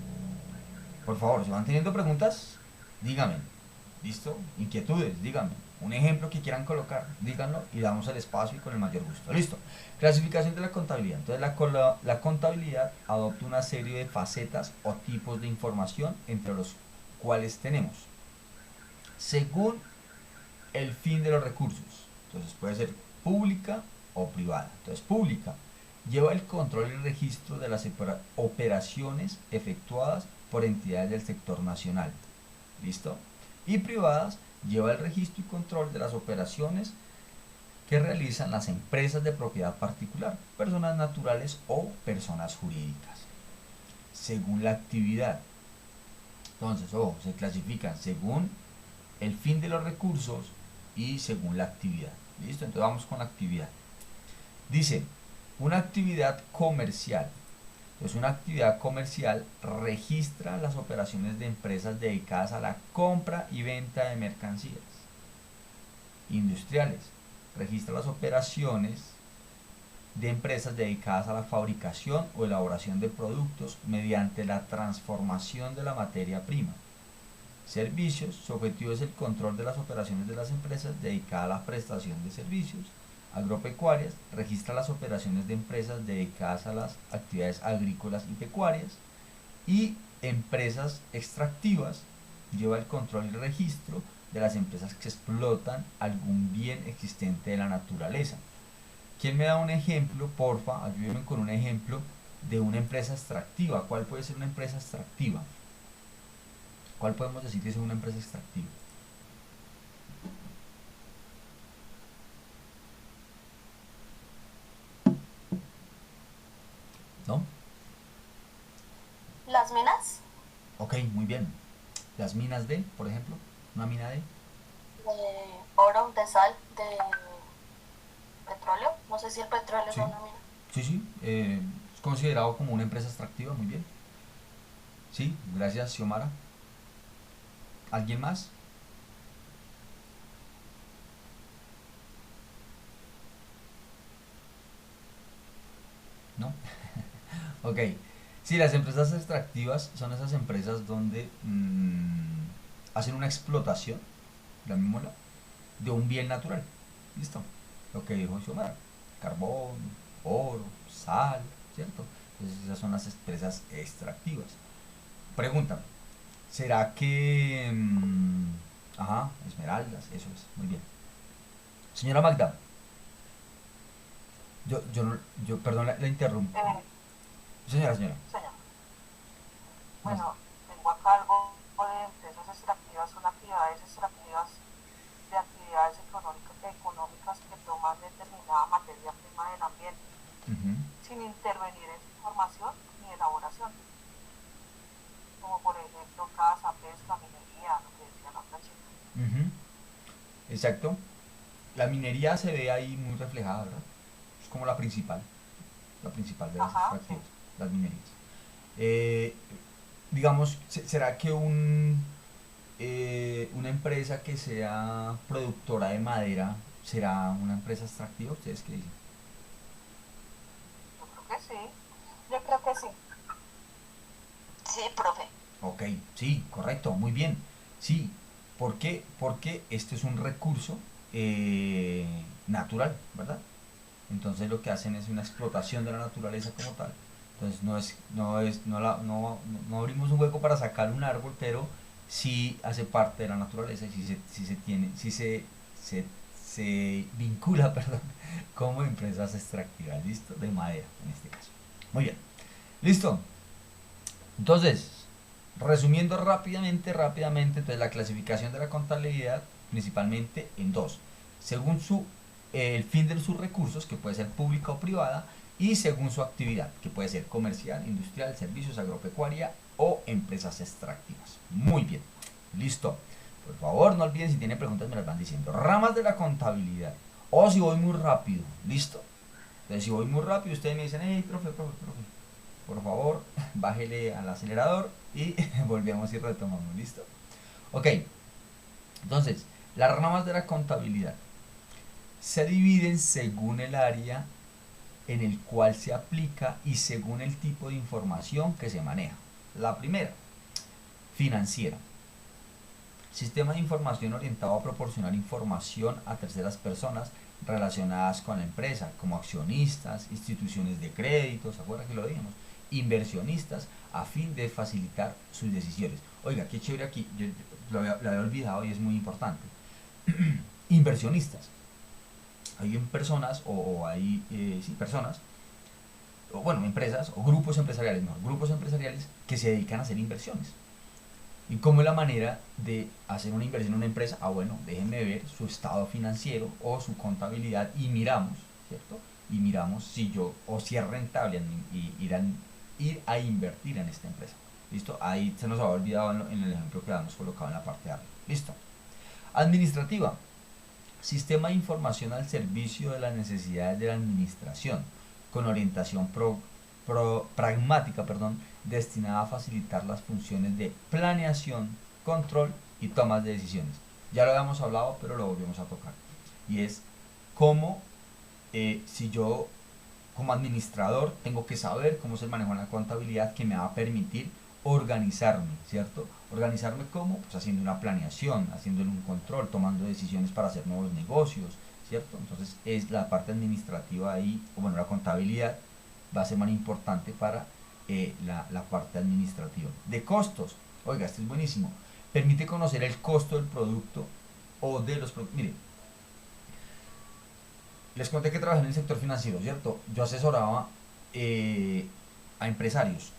Por favor, si van teniendo preguntas, díganme. ¿Listo? Inquietudes, díganme. Un ejemplo que quieran colocar, díganlo y damos el espacio y con el mayor gusto. Listo. Clasificación de la contabilidad. Entonces, la contabilidad adopta una serie de facetas o tipos de información, entre los cuales tenemos, según el fin de los recursos. Entonces, puede ser pública o privada. Entonces, pública lleva el control y el registro de las operaciones efectuadas por entidades del sector nacional. ¿Listo? Y privadas lleva el registro y control de las operaciones que realizan las empresas de propiedad particular, personas naturales o personas jurídicas, según la actividad. Entonces, ojo, se clasifican según el fin de los recursos y según la actividad. ¿Listo? Entonces vamos con la actividad. Dice, una actividad comercial. Entonces, una actividad comercial registra las operaciones de empresas dedicadas a la compra y venta de mercancías. Industriales. Registra las operaciones de empresas dedicadas a la fabricación o elaboración de productos mediante la transformación de la materia prima. Servicios. Su objetivo es el control de las operaciones de las empresas dedicadas a la prestación de servicios. Agropecuarias, registra las operaciones de empresas dedicadas a las actividades agrícolas y pecuarias. Y empresas extractivas, lleva el control y registro de las empresas que explotan algún bien existente de la naturaleza. ¿Quién me da un ejemplo? Porfa, ayúdenme con un ejemplo de una empresa extractiva. ¿Cuál puede ser una empresa extractiva? ¿Cuál podemos decir que es una empresa extractiva? ¿No? Las minas Ok, muy bien. Las minas de, por ejemplo, una mina de... de oro, de sal, de petróleo. No sé si el petróleo Sí. es una mina. Sí, es considerado como una empresa extractiva, muy bien. Sí, gracias, Xiomara. ¿Alguien más? ¿No? Ok. Sí, las empresas extractivas son esas empresas donde hacen una explotación, llamémosla, de un bien natural. ¿Listo? Lo que dijo Xiomara. Carbón, oro, sal, ¿cierto? Entonces esas son las empresas extractivas. Pregúntame, ¿será que... ajá, esmeraldas, eso es, muy bien. Señora Magda, perdón, la interrumpo. Señora. Señor. Bueno, tengo acá algo de empresas extractivas, son actividades extractivas de actividades económicas que toman determinada materia prima del ambiente, Ujú. sin intervenir en su formación ni elaboración, como por ejemplo caza, pesca, minería, lo que decía la otra chica. Ujú. Exacto. La minería se ve ahí muy reflejada, ¿verdad? Es como la principal de las Ajá, extractivas, las minerías. Eh, digamos, ¿será que una empresa que sea productora de madera será una empresa extractiva? ¿Ustedes qué dicen? yo creo que sí. Yo creo que sí. Sí, profe. Ok, sí, correcto, muy bien. Sí, ¿por qué? Porque este es un recurso natural, ¿verdad? Entonces lo que hacen es una explotación de la naturaleza como tal. Entonces no abrimos un hueco para sacar un árbol, pero sí hace parte de la naturaleza y se vincula, perdón, como empresas extractivas, ¿listo? De madera, en este caso. Muy bien, listo. Entonces, Resumiendo rápidamente, entonces la clasificación de la contabilidad principalmente en dos, según el fin de sus recursos, que puede ser pública o privada, y según su actividad, que puede ser comercial, industrial, servicios, agropecuaria o empresas extractivas. Muy bien, listo. Por favor, no olviden, si tienen preguntas me las van diciendo. Ramas de la contabilidad. O si voy muy rápido, ¿listo? Entonces, si voy muy rápido, ustedes me dicen, hey, profe, por favor, bájele al acelerador y volvemos y retomamos, ¿listo? Ok, entonces, las ramas de la contabilidad se dividen según el área en el cual se aplica y según el tipo de información que se maneja. La primera, financiera. Sistema de información orientado a proporcionar información a terceras personas relacionadas con la empresa, como accionistas, instituciones de crédito, ¿se acuerdan que lo dijimos? Inversionistas, a fin de facilitar sus decisiones. Oiga, qué chévere aquí, yo lo había olvidado y es muy importante. Inversionistas. Hay personas, o hay sí, personas, o bueno, empresas, o grupos empresariales, mejor, grupos empresariales que se dedican a hacer inversiones. ¿Y cómo es la manera de hacer una inversión en una empresa? Ah, bueno, déjenme ver su estado financiero o su contabilidad y miramos, ¿cierto? Y miramos si si es rentable ir a invertir en esta empresa. ¿Listo? Ahí se nos había olvidado en el ejemplo que habíamos colocado en la parte de arriba. ¿Listo? Administrativa. Sistema de información al servicio de las necesidades de la administración, con orientación pragmática, destinada a facilitar las funciones de planeación, control y tomas de decisiones. Ya lo habíamos hablado, pero lo volvemos a tocar. Y es cómo, si yo como administrador tengo que saber cómo se maneja la contabilidad que me va a permitir organizarme, ¿cierto? ¿Organizarme cómo? Pues haciendo una planeación, haciendo un control, tomando decisiones para hacer nuevos negocios, ¿cierto? Entonces es la parte administrativa ahí, o bueno, la contabilidad va a ser más importante para la parte administrativa. De costos, oiga, esto es buenísimo, permite conocer el costo del producto o de los productos. Mire, les conté que trabajé en el sector financiero, ¿cierto? Yo asesoraba a empresarios.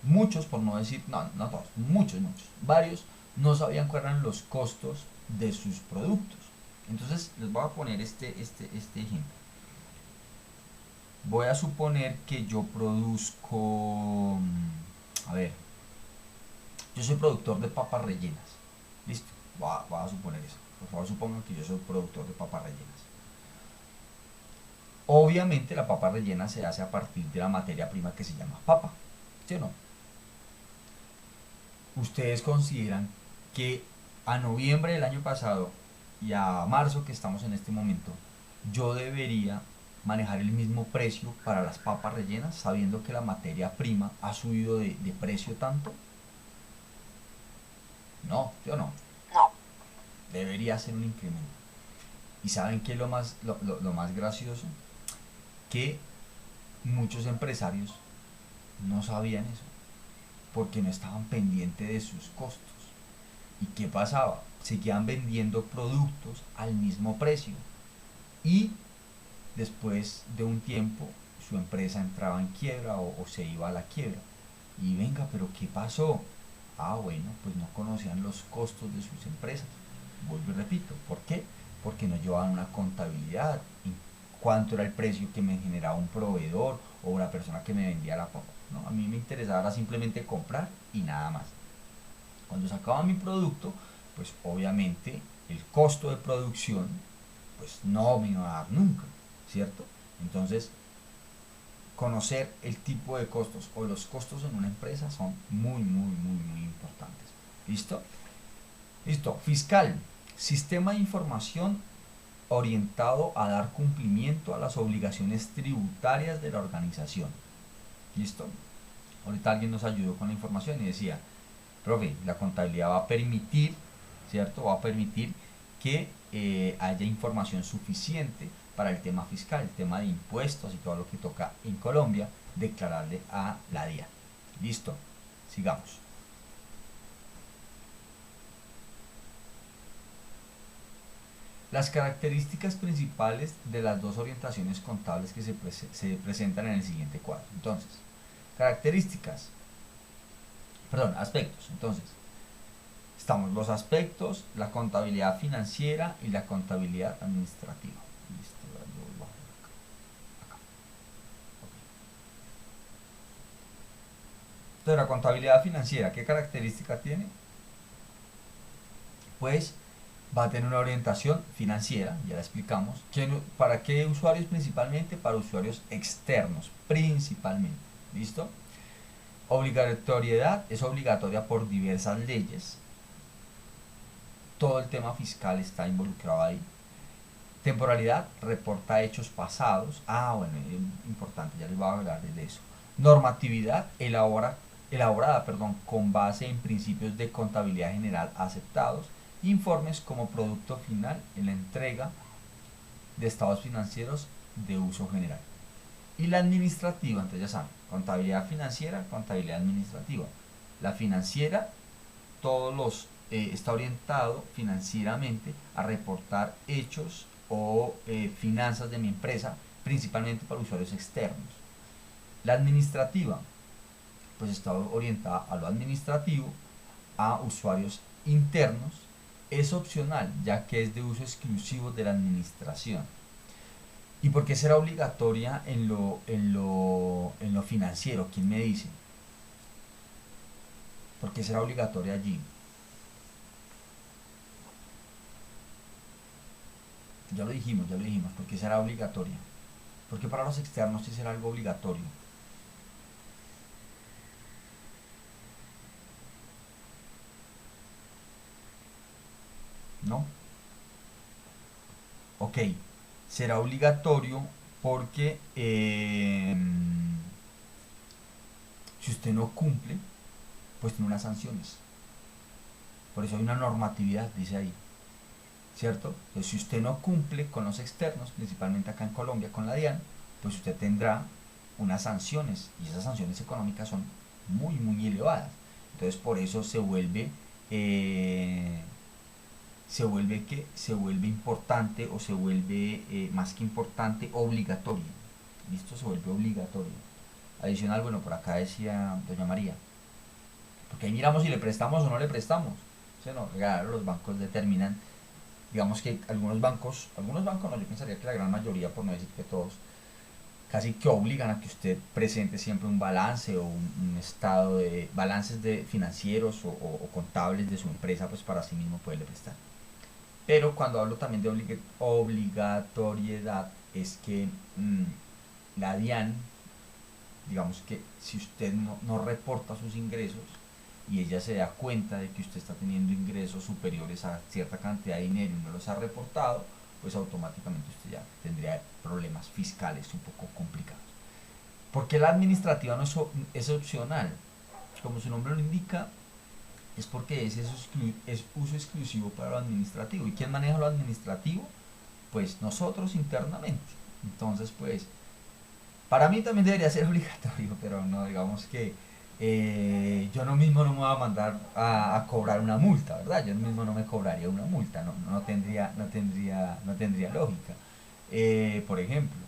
Muchos, por no decir, no todos, muchos, varios no sabían cuáles eran los costos de sus productos. Entonces les voy a poner este ejemplo. Voy a suponer que yo produzco, a ver, yo soy productor de papas rellenas. Listo, voy a suponer eso. Por favor, supongan que yo soy productor de papas rellenas. Obviamente la papa rellena se hace a partir de la materia prima que se llama papa, ¿sí o no? ¿Ustedes consideran que a noviembre del año pasado y a marzo que estamos en este momento, yo debería manejar el mismo precio para las papas rellenas, sabiendo que la materia prima ha subido de precio tanto? No, ¿sí o no? No. Debería ser un incremento. ¿Y saben qué es lo más gracioso? Que muchos empresarios no sabían eso, porque no estaban pendientes de sus costos. ¿Y qué pasaba? Seguían vendiendo productos al mismo precio y después de un tiempo su empresa entraba en quiebra o se iba a la quiebra. Y venga, pero ¿qué pasó? Ah, bueno, pues no conocían los costos de sus empresas. Vuelvo y repito, ¿por qué? Porque no llevaban una contabilidad. ¿Cuánto era el precio que me generaba un proveedor o una persona que me vendía la papa? No, a mí me interesaba simplemente comprar y nada más. Cuando sacaba mi producto, pues obviamente el costo de producción pues no me iba a dar nunca, ¿cierto? Entonces, conocer el tipo de costos o los costos en una empresa son muy importantes. ¿Listo? Listo. Fiscal. Sistema de información orientado a dar cumplimiento a las obligaciones tributarias de la organización. ¿Listo? Ahorita alguien nos ayudó con la información y decía, profe, la contabilidad va a permitir, ¿cierto? Va a permitir que haya información suficiente para el tema fiscal, el tema de impuestos y todo lo que toca en Colombia, declararle a la DIAN. Listo, sigamos. Las características principales de las dos orientaciones contables que se presentan en el siguiente cuadro. Entonces, características. Perdón, aspectos. Entonces, estamos los aspectos, la contabilidad financiera y la contabilidad administrativa. Listo, yo bajo acá. Ok. Entonces, la contabilidad financiera, ¿qué característica tiene? Pues va a tener una orientación financiera, ya la explicamos. ¿Para qué usuarios principalmente? Para usuarios externos, principalmente. ¿Listo? Obligatoriedad es obligatoria por diversas leyes. Todo el tema fiscal está involucrado ahí. Temporalidad, reporta hechos pasados. Bueno, importante, ya les voy a hablar de eso. Normatividad, elaborada con base en principios de contabilidad general aceptados. Informes como producto final en la entrega de estados financieros de uso general. Y la administrativa, entonces ya saben, contabilidad financiera, contabilidad administrativa. La financiera, está orientado financieramente a reportar hechos o finanzas de mi empresa, principalmente para usuarios externos. La administrativa, pues está orientada a lo administrativo, a usuarios internos. Es opcional, ya que es de uso exclusivo de la administración. ¿Y por qué será obligatoria en lo financiero? ¿Quién me dice? ¿Por qué será obligatoria allí? Ya lo dijimos, ¿por qué será obligatoria? Porque para los externos sí será algo obligatorio. ¿No? Ok, será obligatorio porque si usted no cumple, pues tiene unas sanciones. Por eso hay una normatividad, dice ahí, ¿cierto? Entonces, si usted no cumple con los externos, principalmente acá en Colombia con la DIAN, pues usted tendrá unas sanciones, y esas sanciones económicas son muy, muy elevadas. Entonces, por eso se vuelve importante, o se vuelve más que importante, obligatorio. Listo, se vuelve obligatorio. Adicional, bueno, por acá decía doña María, porque ahí miramos si le prestamos o no le prestamos. No, claro, los bancos determinan, digamos que algunos bancos no, yo pensaría que la gran mayoría, por no decir que todos, casi que obligan a que usted presente siempre un balance o un estado de balances de financieros o contables de su empresa, pues para sí mismo poderle prestar. Pero cuando hablo también de obligatoriedad, es que la DIAN, digamos que si usted no reporta sus ingresos y ella se da cuenta de que usted está teniendo ingresos superiores a cierta cantidad de dinero y no los ha reportado, pues automáticamente usted ya tendría problemas fiscales un poco complicados. ¿Por qué la administrativa no es opcional? Como su nombre lo indica, es porque es uso exclusivo para lo administrativo. ¿Y quién maneja lo administrativo? Pues nosotros internamente. Entonces, pues, para mí también debería ser obligatorio, pero no, digamos que yo mismo no me voy a mandar a cobrar una multa, ¿verdad? Yo mismo no me cobraría una multa, no tendría lógica, por ejemplo.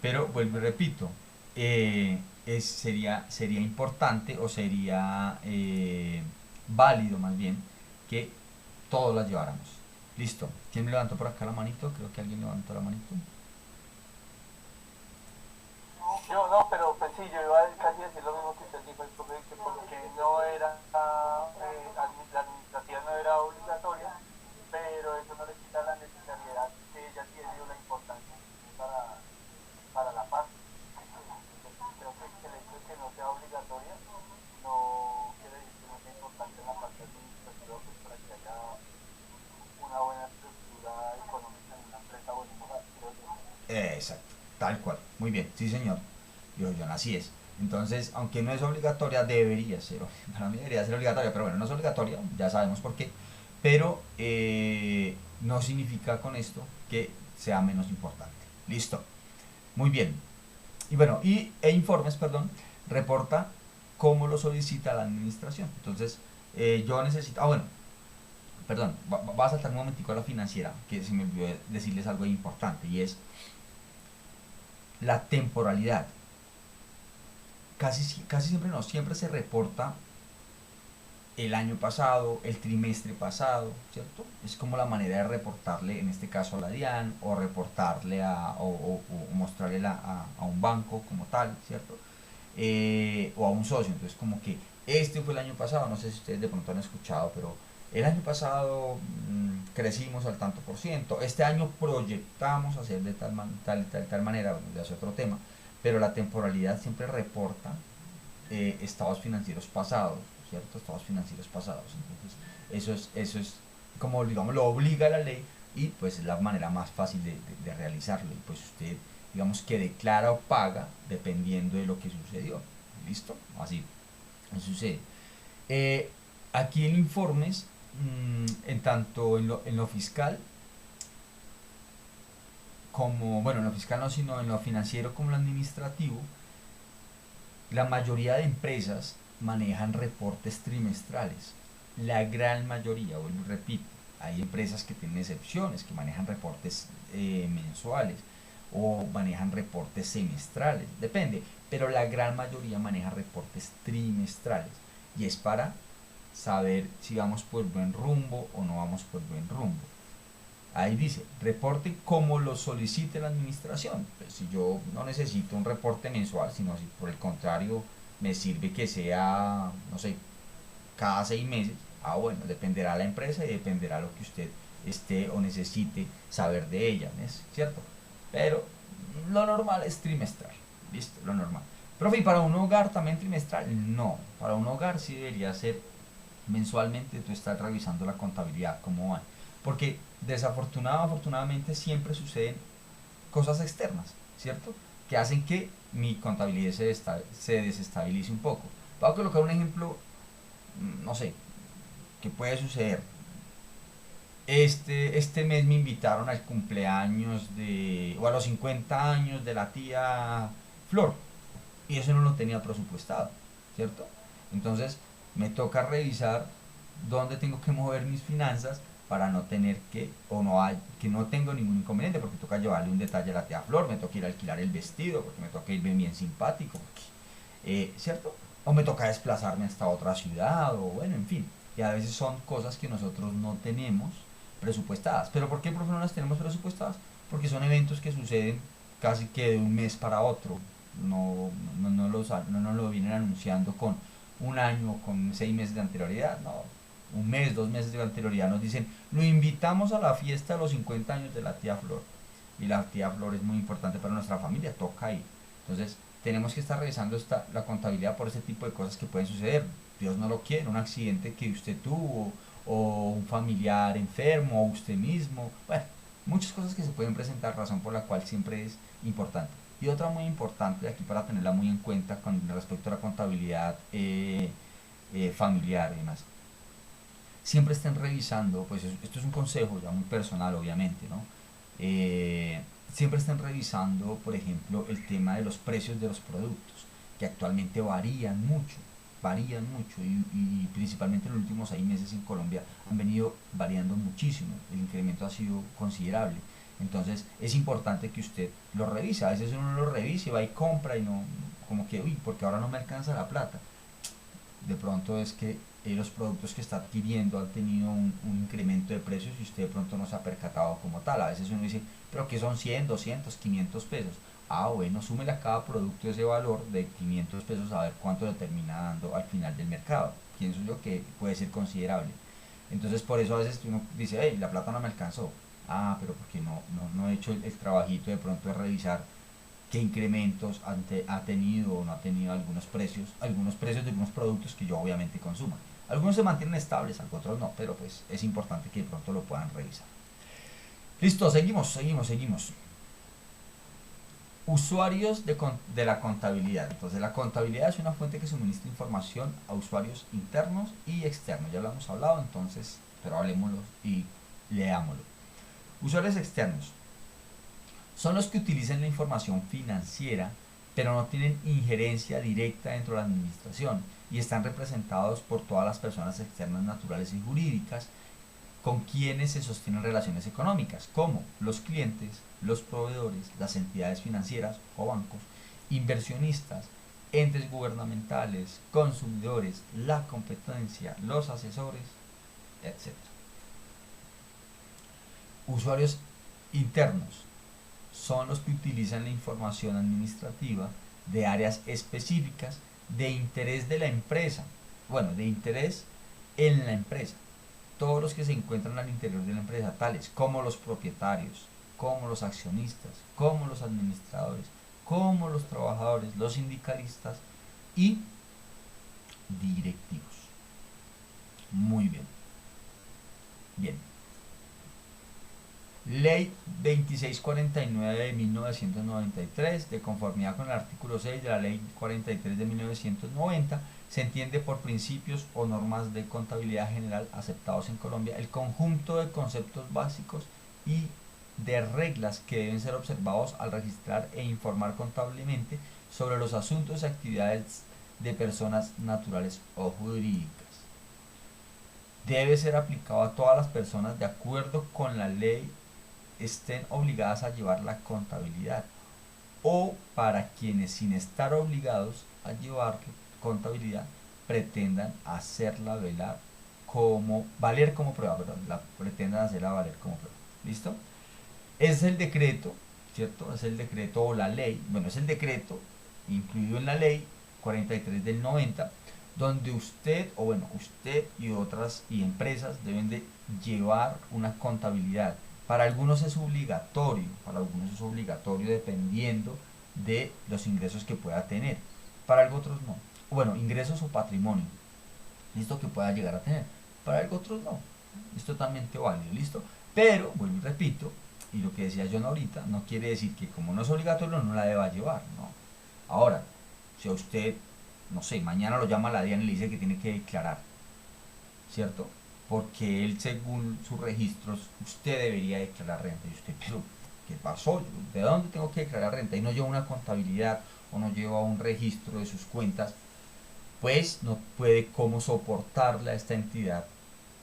Pero vuelvo y repito, sería importante, o sería válido más bien, que todos las lleváramos. Listo. ¿Quién me levantó por acá la manito? Creo que alguien levantó la manito. Yo no, pero pues sí, yo iba a casi decir lo mismo que usted dijo, que porque no era, la administrativa no era obligatoria, pero eso no le quita la necesidad que ella tiene o la importancia para la paz. Creo que el hecho de que no sea obligatoria no quiere decir que no sea importante en la parte administrativa, pues para que haya una buena estructura económica en una empresa o en un hogar, creo yo. Exacto, tal cual. Muy bien, sí señor. John, así es. Entonces, aunque no es obligatoria, debería ser. Para mí debería ser obligatoria, pero bueno, no es obligatoria, ya sabemos por qué. Pero no significa con esto que sea menos importante. Listo. Muy bien. Y bueno, informes, reporta cómo lo solicita la administración. Entonces, yo necesito... bueno, perdón, va a saltar un momentico a la financiera, que se me olvidó decirles algo importante, y es la temporalidad. Casi siempre no, siempre se reporta el año pasado, el trimestre pasado, ¿cierto? Es como la manera de reportarle, en este caso a la DIAN, o reportarle o mostrarle a un banco como tal, ¿cierto? O a un socio. Entonces, como que este fue el año pasado, no sé si ustedes de pronto han escuchado, pero el año pasado crecimos al tanto por ciento, este año proyectamos hacer de tal manera, bueno, ya es otro tema, pero la temporalidad siempre reporta estados financieros pasados, ¿cierto? Estados financieros pasados. Entonces, eso es como, digamos, lo obliga la ley y pues es la manera más fácil de realizarlo. Y pues usted, digamos, que declara o paga dependiendo de lo que sucedió. ¿Listo? Así sucede. Aquí en informes, en tanto en lo fiscal, como, bueno, en lo fiscal no, sino en lo financiero como en lo administrativo, la mayoría de empresas manejan reportes trimestrales. La gran mayoría, vuelvo y repito, hay empresas que tienen excepciones, que manejan reportes mensuales o manejan reportes semestrales, depende, pero la gran mayoría maneja reportes trimestrales y es para saber si vamos por buen rumbo o no vamos por buen rumbo. Ahí dice, reporte como lo solicite la administración. Pues si yo no necesito un reporte mensual, sino si por el contrario me sirve que sea, no sé, cada 6 meses, bueno, dependerá la empresa y dependerá lo que usted esté o necesite saber de ella, ¿es cierto? Pero lo normal es trimestral, ¿listo? Lo normal. Profe, ¿y para un hogar también trimestral? No, para un hogar sí debería ser mensualmente, tú estás revisando la contabilidad, cómo van. Porque afortunadamente siempre suceden cosas externas, ¿cierto? Que hacen que mi contabilidad se desestabilice un poco. Voy a colocar un ejemplo, no sé, que puede suceder. Este mes me invitaron al cumpleaños o a los 50 años de la tía Flor, y eso no lo tenía presupuestado, ¿cierto? Entonces me toca revisar dónde tengo que mover mis finanzas para no tener que no tengo ningún inconveniente, porque toca llevarle un detalle a la tía Flor, me toca ir a alquilar el vestido, porque me toca irme bien simpático, ¿cierto? O me toca desplazarme hasta otra ciudad, o bueno, en fin. Y a veces son cosas que nosotros no tenemos presupuestadas. ¿Pero por qué, profe, no las tenemos presupuestadas? Porque son eventos que suceden casi que de un mes para otro. No nos lo vienen anunciando con un año, con 6 meses de anterioridad, no, un mes, 2 meses de anterioridad nos dicen, lo invitamos a la fiesta de los 50 años de la tía Flor, y la tía Flor es muy importante para nuestra familia, toca ahí. Entonces tenemos que estar revisando la contabilidad por ese tipo de cosas que pueden suceder. Dios no lo quiere, un accidente que usted tuvo, o un familiar enfermo, o usted mismo, bueno, muchas cosas que se pueden presentar, razón por la cual siempre es importante. Y otra muy importante aquí para tenerla muy en cuenta con respecto a la contabilidad familiar y demás. Siempre estén revisando, pues esto es un consejo ya muy personal obviamente, ¿no? Siempre estén revisando, por ejemplo, el tema de los precios de los productos, que actualmente varían mucho y principalmente en los últimos 6 meses en Colombia han venido variando muchísimo, el incremento ha sido considerable. Entonces es importante que usted lo revise. A veces uno lo revisa y va y compra y no, como que, uy, porque ahora no me alcanza la plata. De pronto es que los productos que está adquiriendo han tenido un incremento de precios y usted de pronto no se ha percatado como tal. A veces uno dice, pero que son 100, 200, 500 pesos. Bueno, súmele a cada producto ese valor de 500 pesos a ver cuánto le termina dando al final del mercado. Pienso yo que puede ser considerable. Entonces por eso a veces uno dice, hey, la plata no me alcanzó. Pero porque no he hecho el trabajito de pronto de revisar qué incrementos ha tenido o no ha tenido algunos precios de algunos productos que yo obviamente consumo. Algunos se mantienen estables, otros no, pero pues es importante que de pronto lo puedan revisar. Listo, seguimos. Usuarios de la contabilidad. Entonces la contabilidad es una fuente que suministra información a usuarios internos y externos. Ya lo hemos hablado, entonces, pero hablemoslo y leámoslo. Usuarios externos son los que utilizan la información financiera, pero no tienen injerencia directa dentro de la administración y están representados por todas las personas externas naturales y jurídicas con quienes se sostienen relaciones económicas, como los clientes, los proveedores, las entidades financieras o bancos, inversionistas, entes gubernamentales, consumidores, la competencia, los asesores, etc. Usuarios internos son los que utilizan la información administrativa de áreas específicas de interés de la empresa, bueno, de interés en la empresa, todos los que se encuentran al interior de la empresa, tales como los propietarios, como los accionistas, como los administradores, como los trabajadores, los sindicalistas y directivos. Muy bien. Bien. Ley 2649 de 1993, de conformidad con el artículo 6 de la Ley 43 de 1990, se entiende por principios o normas de contabilidad general aceptados en Colombia el conjunto de conceptos básicos y de reglas que deben ser observados al registrar e informar contablemente sobre los asuntos y actividades de personas naturales o jurídicas. Debe ser aplicado a todas las personas de acuerdo con la ley estén obligadas a llevar la contabilidad, o para quienes sin estar obligados a llevar contabilidad pretendan hacerla valer como prueba, pretendan hacerla valer como prueba. ¿Listo? Es el decreto, ¿cierto? Es el decreto o la ley, bueno, es el decreto incluido en la ley 43 del 90, donde usted y otras empresas deben de llevar una contabilidad. Para algunos es obligatorio, dependiendo de los ingresos que pueda tener. Para otros no. Bueno, ingresos o patrimonio, listo, que pueda llegar a tener. Para otros no. Es totalmente válido, listo. Pero, vuelvo y repito, y lo que decía John ahorita, no quiere decir que como no es obligatorio no la deba llevar, no. Ahora, si a usted, no sé, mañana lo llama la DIAN y le dice que tiene que declarar, ¿cierto? Porque él, según sus registros, usted debería declarar renta. Y usted, pero, ¿qué pasó? ¿De dónde tengo que declarar renta? Y no lleva una contabilidad o no lleva un registro de sus cuentas, pues no puede cómo soportarle a esta entidad,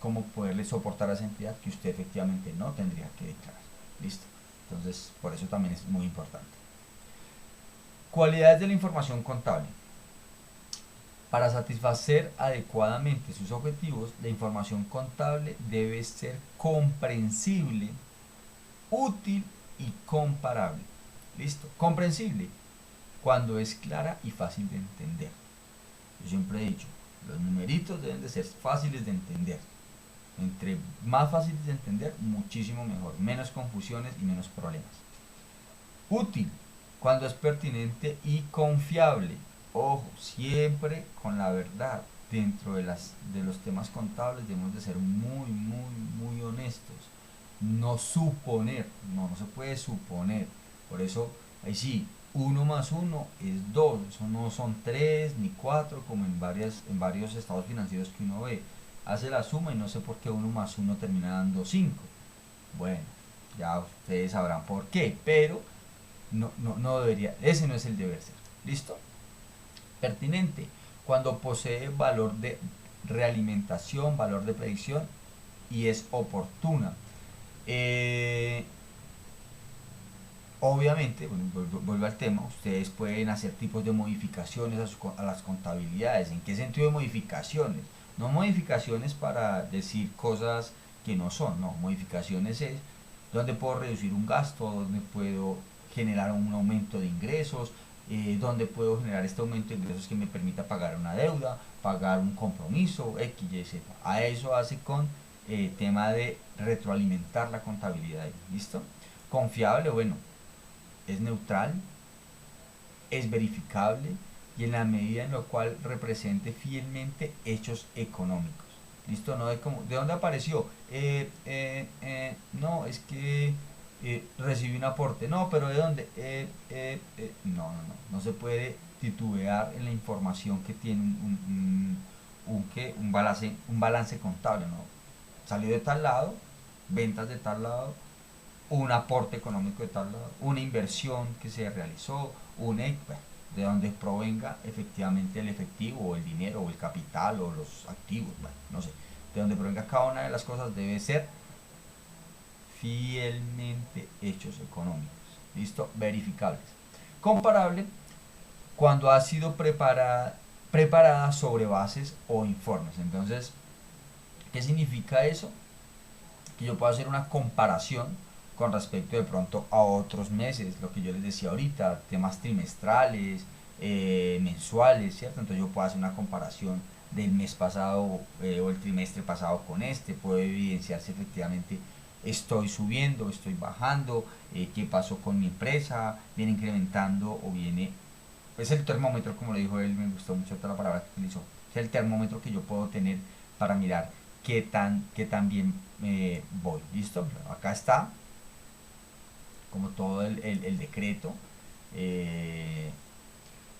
cómo poderle soportar a esa entidad que usted efectivamente no tendría que declarar. ¿Listo? Entonces, por eso también es muy importante. Cualidades de la información contable. Para satisfacer adecuadamente sus objetivos, la información contable debe ser comprensible, útil y comparable. ¿Listo? Comprensible cuando es clara y fácil de entender. Yo siempre he dicho, los numeritos deben de ser fáciles de entender. Entre más fáciles de entender, muchísimo mejor. Menos confusiones y menos problemas. Útil cuando es pertinente y confiable. Ojo, siempre con la verdad. Dentro de los temas contables debemos de ser muy honestos. No suponer, no se puede suponer. Por eso, ahí sí, 1 más 1 es 2. Eso no son 3 ni 4 como en varios estados financieros que uno ve. Hace la suma y no sé por qué 1 más 1 termina dando 5. Bueno, ya ustedes sabrán por qué, pero no debería, ese no es el deber ser. ¿Listo? Pertinente cuando posee valor de realimentación, valor de predicción y es oportuna. Obviamente, vuelvo al tema, ustedes pueden hacer tipos de modificaciones a las contabilidades. ¿En qué sentido de modificaciones? No modificaciones para decir cosas que no son, no, modificaciones es donde puedo reducir un gasto, donde puedo generar un aumento de ingresos, donde puedo generar este aumento de ingresos que me permita pagar una deuda, pagar un compromiso, X, Y, Z. A eso hace con tema de retroalimentar la contabilidad. ¿Listo? Confiable, bueno, es neutral, es verificable y en la medida en la cual represente fielmente hechos económicos. ¿Listo? No de dónde apareció. No, es que recibí un aporte. No, pero ¿de dónde? No se puede titubear en la información que tiene un balance contable. ¿No? Salió de tal lado, ventas de tal lado, un aporte económico de tal lado, una inversión que se realizó, de donde provenga efectivamente el efectivo o el dinero o el capital o los activos, no sé, de donde provenga cada una de las cosas debe ser fielmente hechos económicos. ¿Listo? Verificables. Comparable cuando ha sido preparada sobre bases o informes. Entonces, ¿qué significa eso? Que yo puedo hacer una comparación con respecto de pronto a otros meses, lo que yo les decía ahorita, temas trimestrales, mensuales, ¿cierto? Entonces yo puedo hacer una comparación del mes pasado o el trimestre pasado con este, puedo evidenciar si efectivamente estoy subiendo, estoy bajando, qué pasó con mi empresa, viene incrementando o viene... Es el termómetro, como le dijo él, me gustó mucho toda la palabra que utilizó, es el termómetro que yo puedo tener para mirar qué tan bien voy. ¿Listo? Acá está, como todo el decreto,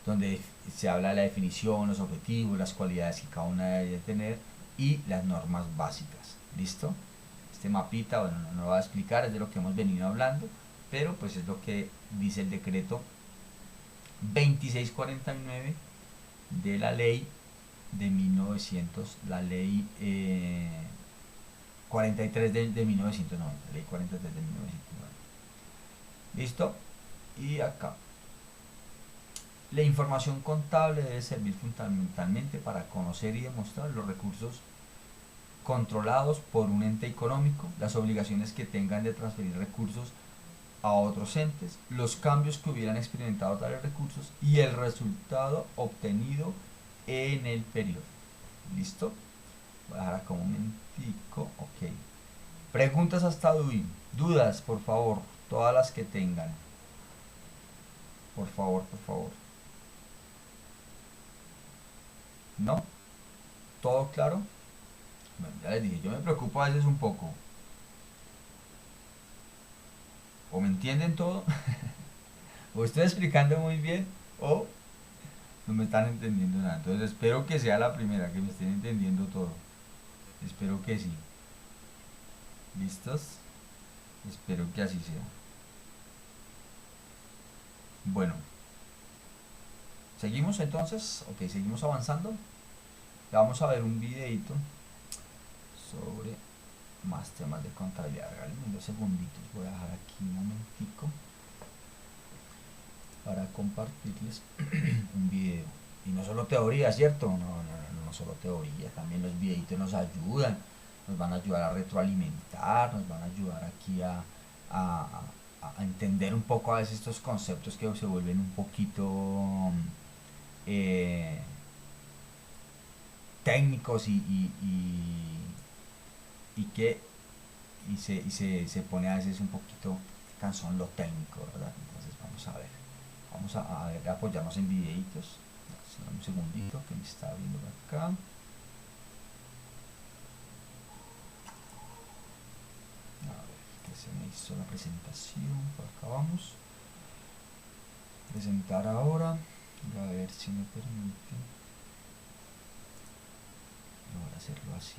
donde se habla de la definición, los objetivos, las cualidades que cada una debe tener y las normas básicas. ¿Listo? Este mapita, bueno, no lo voy a explicar, es de lo que hemos venido hablando, pero pues es lo que dice el decreto 2649 de la ley de 1900, la ley 43 de 1990, ley 43 de 1990. ¿Listo? Y acá. La información contable debe servir fundamentalmente para conocer y demostrar los recursos controlados por un ente económico, las obligaciones que tengan de transferir recursos a otros entes, los cambios que hubieran experimentado tales recursos y el resultado obtenido en el periodo. ¿Listo? Voy a dejar acá un momentico. Ok. Preguntas hasta hoy. Dudas, por favor. Todas las que tengan. Por favor, por favor. ¿No? ¿Todo claro? Bueno, ya les dije, yo me preocupo a veces un poco. O me entienden todo, o estoy explicando muy bien, o no me están entendiendo nada. Entonces espero que sea la primera, que me estén entendiendo todo. Espero que sí. ¿Listos? Espero que así sea. Bueno. ¿Seguimos entonces? Ok, seguimos avanzando. Vamos a ver un videito sobre más temas de contabilidad. Regálenme 2 segunditos. Voy a dejar aquí un momentico para compartirles un video. Y no solo teoría, ¿cierto? No solo teoría, también los videitos nos ayudan, nos van a ayudar a retroalimentar, nos van a ayudar aquí a entender un poco a veces estos conceptos que se vuelven un poquito técnicos se pone a veces un poquito cansón lo técnico, ¿verdad? Entonces vamos a ver, apoyarnos en videitos. Un segundito que me está viendo acá. A ver, que se me hizo la presentación, por acá vamos. Presentar ahora, a ver si me permite. Voy a hacerlo así.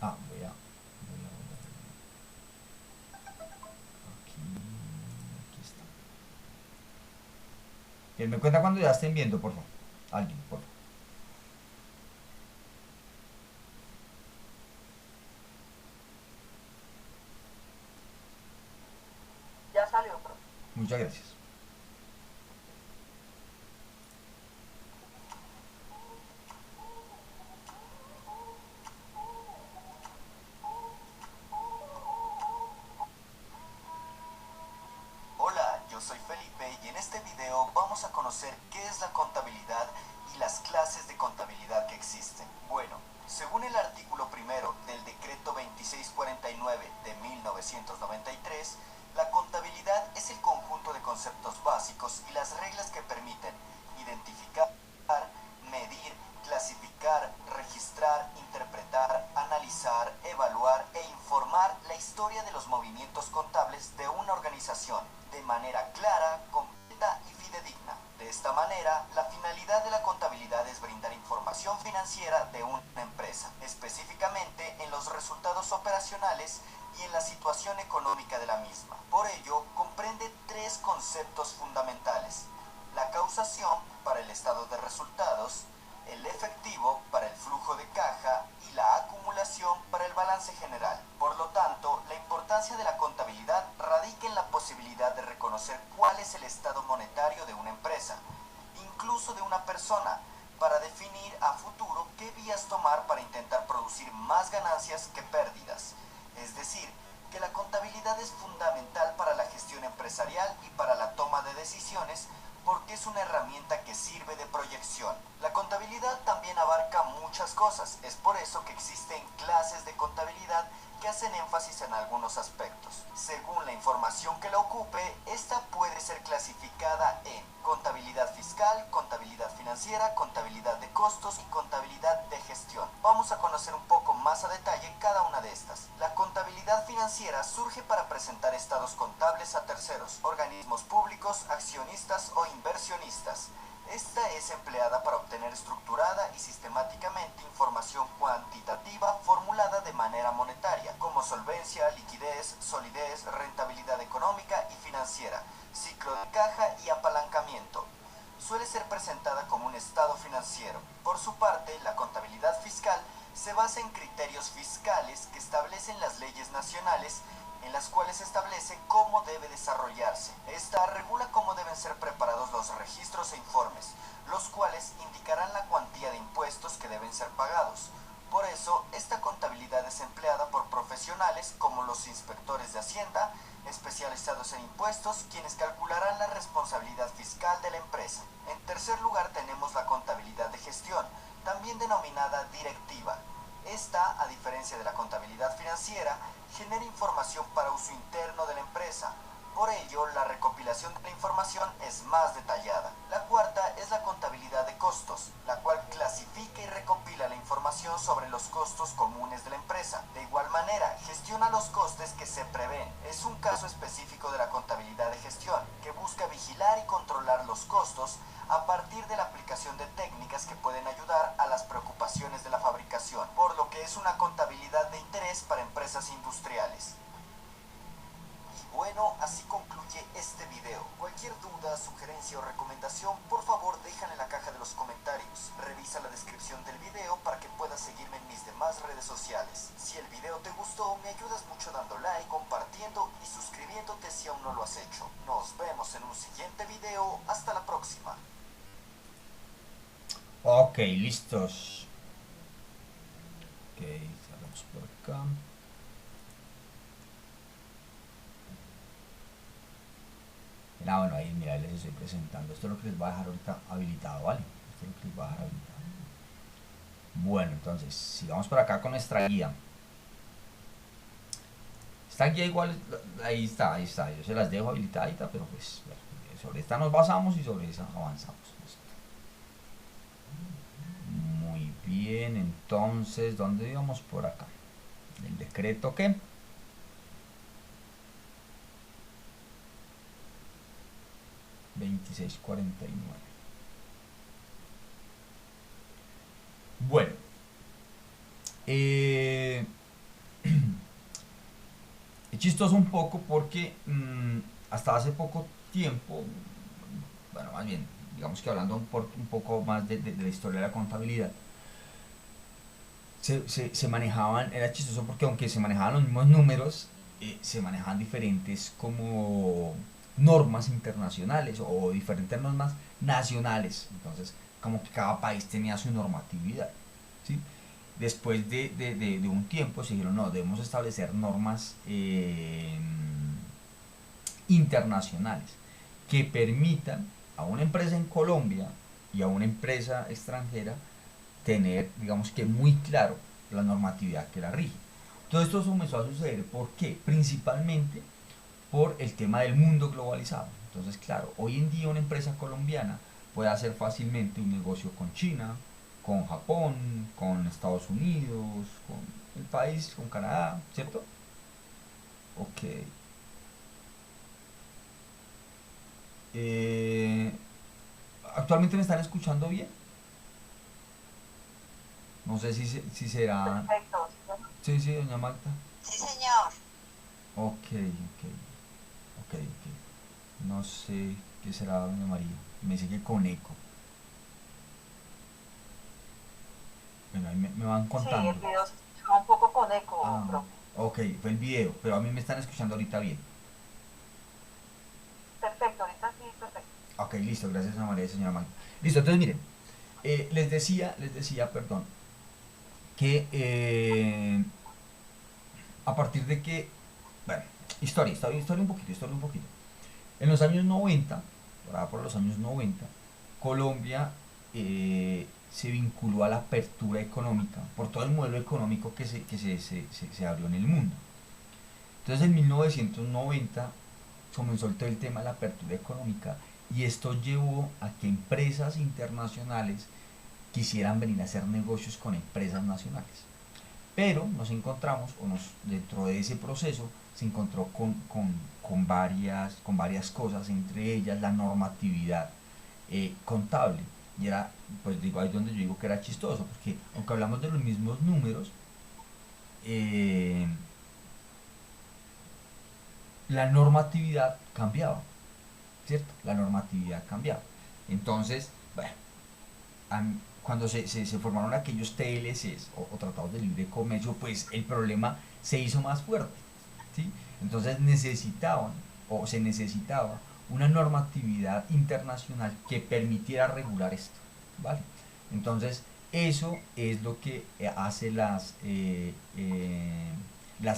Voy a aquí está. Bien, me cuenta cuando ya estén viendo, por favor. Alguien, por favor. Ya salió, profe. Muchas gracias. Hola, yo soy Felipe y en este video vamos a conocer qué es la contabilidad y las clases de contabilidad que existen. Bueno, según el artículo primero del decreto 2649 de 1993, la contabilidad es el conjunto de conceptos básicos y las reglas que permiten identificar, medir, clasificar, registrar, interpretar, analizar, evaluar e informar la historia de los movimientos contables de una organización de manera clara, completa y fidedigna. De esta manera, la finalidad de la contabilidad es brindar información financiera de una empresa, específicamente en los resultados operacionales y en la situación económica de la misma. Por ello, comprende 3 conceptos fundamentales: la causación para el estado de resultados, el efectivo para el flujo de caja y la acumulación para el balance general. Por lo tanto, persona para definir a futuro qué vías tomar para intentar producir más ganancias que pérdidas. Es decir, que la contabilidad es fundamental para la gestión empresarial y para la toma de decisiones porque es una herramienta que sirve de proyección. La contabilidad también abarca muchas cosas, es por eso que existen clases de contabilidad que hacen énfasis en algunos aspectos. Según la información que la ocupe, esta puede ser clasificada en contabilidad fiscal, contabilidad financiera, contabilidad de costos y contabilidad de gestión. Vamos a conocer un poco más a detalle cada una de estas. La contabilidad financiera surge para presentar estados contables a terceros, organismos públicos, accionistas o inversionistas. Esta es empleada para obtener estructurada y sistemáticamente información cuantitativa formulada de manera monetaria, como solvencia, liquidez, solidez, rentabilidad económica y financiera, ciclo de caja y apalancamiento. Suele ser presentada como un estado financiero. Por su parte, la contabilidad fiscal se basa en criterios fiscales que establecen las leyes nacionales en las cuales establece cómo debe desarrollarse. Esta regula cómo deben ser preparados los registros e informes, los cuales indicarán la cuantía de impuestos que deben ser pagados. Por eso, esta contabilidad es empleada por profesionales como los inspectores de Hacienda, especializados en impuestos, quienes calcularán la responsabilidad fiscal de la empresa. En tercer lugar tenemos la contabilidad de gestión, también denominada directiva. Esta, a diferencia de la contabilidad financiera, genera información para uso interno de la empresa. Por ello, la recopilación de la información es más detallada. La cuarta es la contabilidad de costos, la cual clasifica y recopila la información sobre los costos comunes de la empresa. De igual manera, gestiona los costes que se prevén. Es un caso específico de la contabilidad de gestión, que busca vigilar y controlar los costos a partir de la aplicación de técnicas que pueden ayudar a las preocupaciones de la fabricación, por lo que es una contabilidad de interés para empresas industriales. Y bueno, así concluye este video. Cualquier duda, sugerencia o recomendación, por favor déjala en la caja de los comentarios. Revisa la descripción del video para que puedas seguirme en mis demás redes sociales. Si el video te gustó, me ayudas mucho dando like, compartiendo y suscribiéndote si aún no lo has hecho. Nos vemos en un siguiente video. Hasta la próxima. Ok, listos. Ok, cerramos por acá. Bueno, ahí mira, les estoy presentando. Esto es lo que les va a dejar ahorita habilitado, ¿vale? Esto es lo que les va a dejar habilitado. Bueno, entonces, sigamos por acá con nuestra guía. Esta guía igual, ahí está. Yo se las dejo habilitadita, pero pues sobre esta nos basamos y sobre esa avanzamos. Muy bien, entonces, ¿dónde íbamos? Por acá. ¿El decreto qué? $26.49. Bueno, es chistoso un poco porque hasta hace poco tiempo, bueno, más bien, digamos que hablando un poco más de la historia de la contabilidad, se manejaban, era chistoso porque aunque se manejaban los mismos números, se manejaban diferentes como normas internacionales o diferentes normas nacionales. Entonces, como que cada país tenía su normatividad, ¿sí? Después de un tiempo se dijeron, no, debemos establecer normas internacionales que permitan a una empresa en Colombia y a una empresa extranjera tener, digamos que muy claro la normatividad que la rige. Todo esto comenzó a suceder, ¿por qué? Principalmente por el tema del mundo globalizado. Entonces, claro, hoy en día una empresa colombiana puede hacer fácilmente un negocio con China, con Japón, con Estados Unidos, con el país, con Canadá, ¿cierto? Ok. ¿Actualmente me están escuchando bien? No sé si será... Perfecto. Sí, doña Magda. Sí, señor. Ok. No sé qué será, doña María. Me dice que con eco. Bueno, ahí me van Sí, contando. el video se escuchaba un poco con eco, Ah, profe. ok, fue el video, pero a mí me están escuchando ahorita bien. Perfecto, ahorita sí, perfecto. Ok, listo, gracias, doña María y señora Magda. Listo, entonces miren. les decía, perdón, que a partir de que, bueno, historia un poquito. En los años 90, por los años 90, Colombia se vinculó a la apertura económica por todo el modelo económico que se abrió en el mundo. Entonces en 1990 comenzó todo el tema de la apertura económica y esto llevó a que empresas internacionales quisieran venir a hacer negocios con empresas nacionales. Pero nos encontramos, dentro de ese proceso, se encontró con varias cosas, entre ellas la normatividad contable. Y era, pues digo, ahí donde yo digo que era chistoso, porque aunque hablamos de los mismos números, la normatividad cambiaba, ¿cierto? La normatividad cambiaba. Entonces, bueno, cuando se formaron aquellos TLCs o tratados de libre comercio, pues el problema se hizo más fuerte, ¿sí? Entonces se necesitaba una normatividad internacional que permitiera regular esto, ¿vale? Entonces, eso es lo que hace las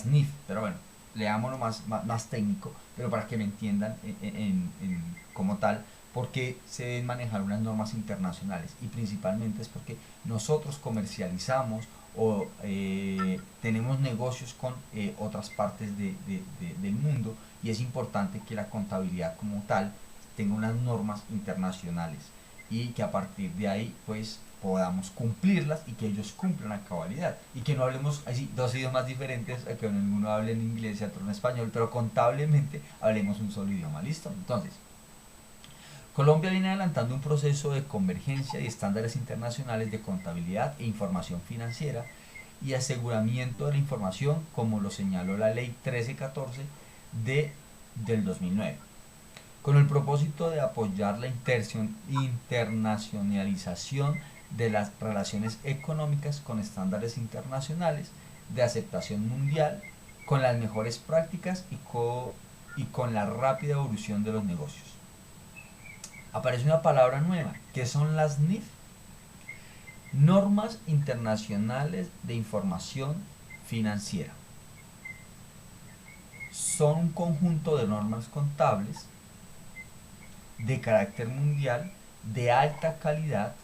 NIF, pero bueno, leámoslo más técnico, pero para que me entiendan como tal, porque se deben manejar unas normas internacionales y principalmente es porque nosotros comercializamos o tenemos negocios con otras partes del mundo y es importante que la contabilidad como tal tenga unas normas internacionales y que a partir de ahí pues podamos cumplirlas y que ellos cumplan a cabalidad y que no hablemos así dos idiomas diferentes, que uno hable en inglés y otro en español, pero contablemente hablemos un solo idioma. ¿Listo? Entonces, Colombia viene adelantando un proceso de convergencia y estándares internacionales de contabilidad e información financiera y aseguramiento de la información, como lo señaló la Ley 1314 del 2009, con el propósito de apoyar la internacionalización de las relaciones económicas con estándares internacionales de aceptación mundial, con las mejores prácticas y con la rápida evolución de los negocios. Aparece una palabra nueva, que son las NIF, Normas Internacionales de Información Financiera. Son un conjunto de normas contables de carácter mundial, de alta calidad,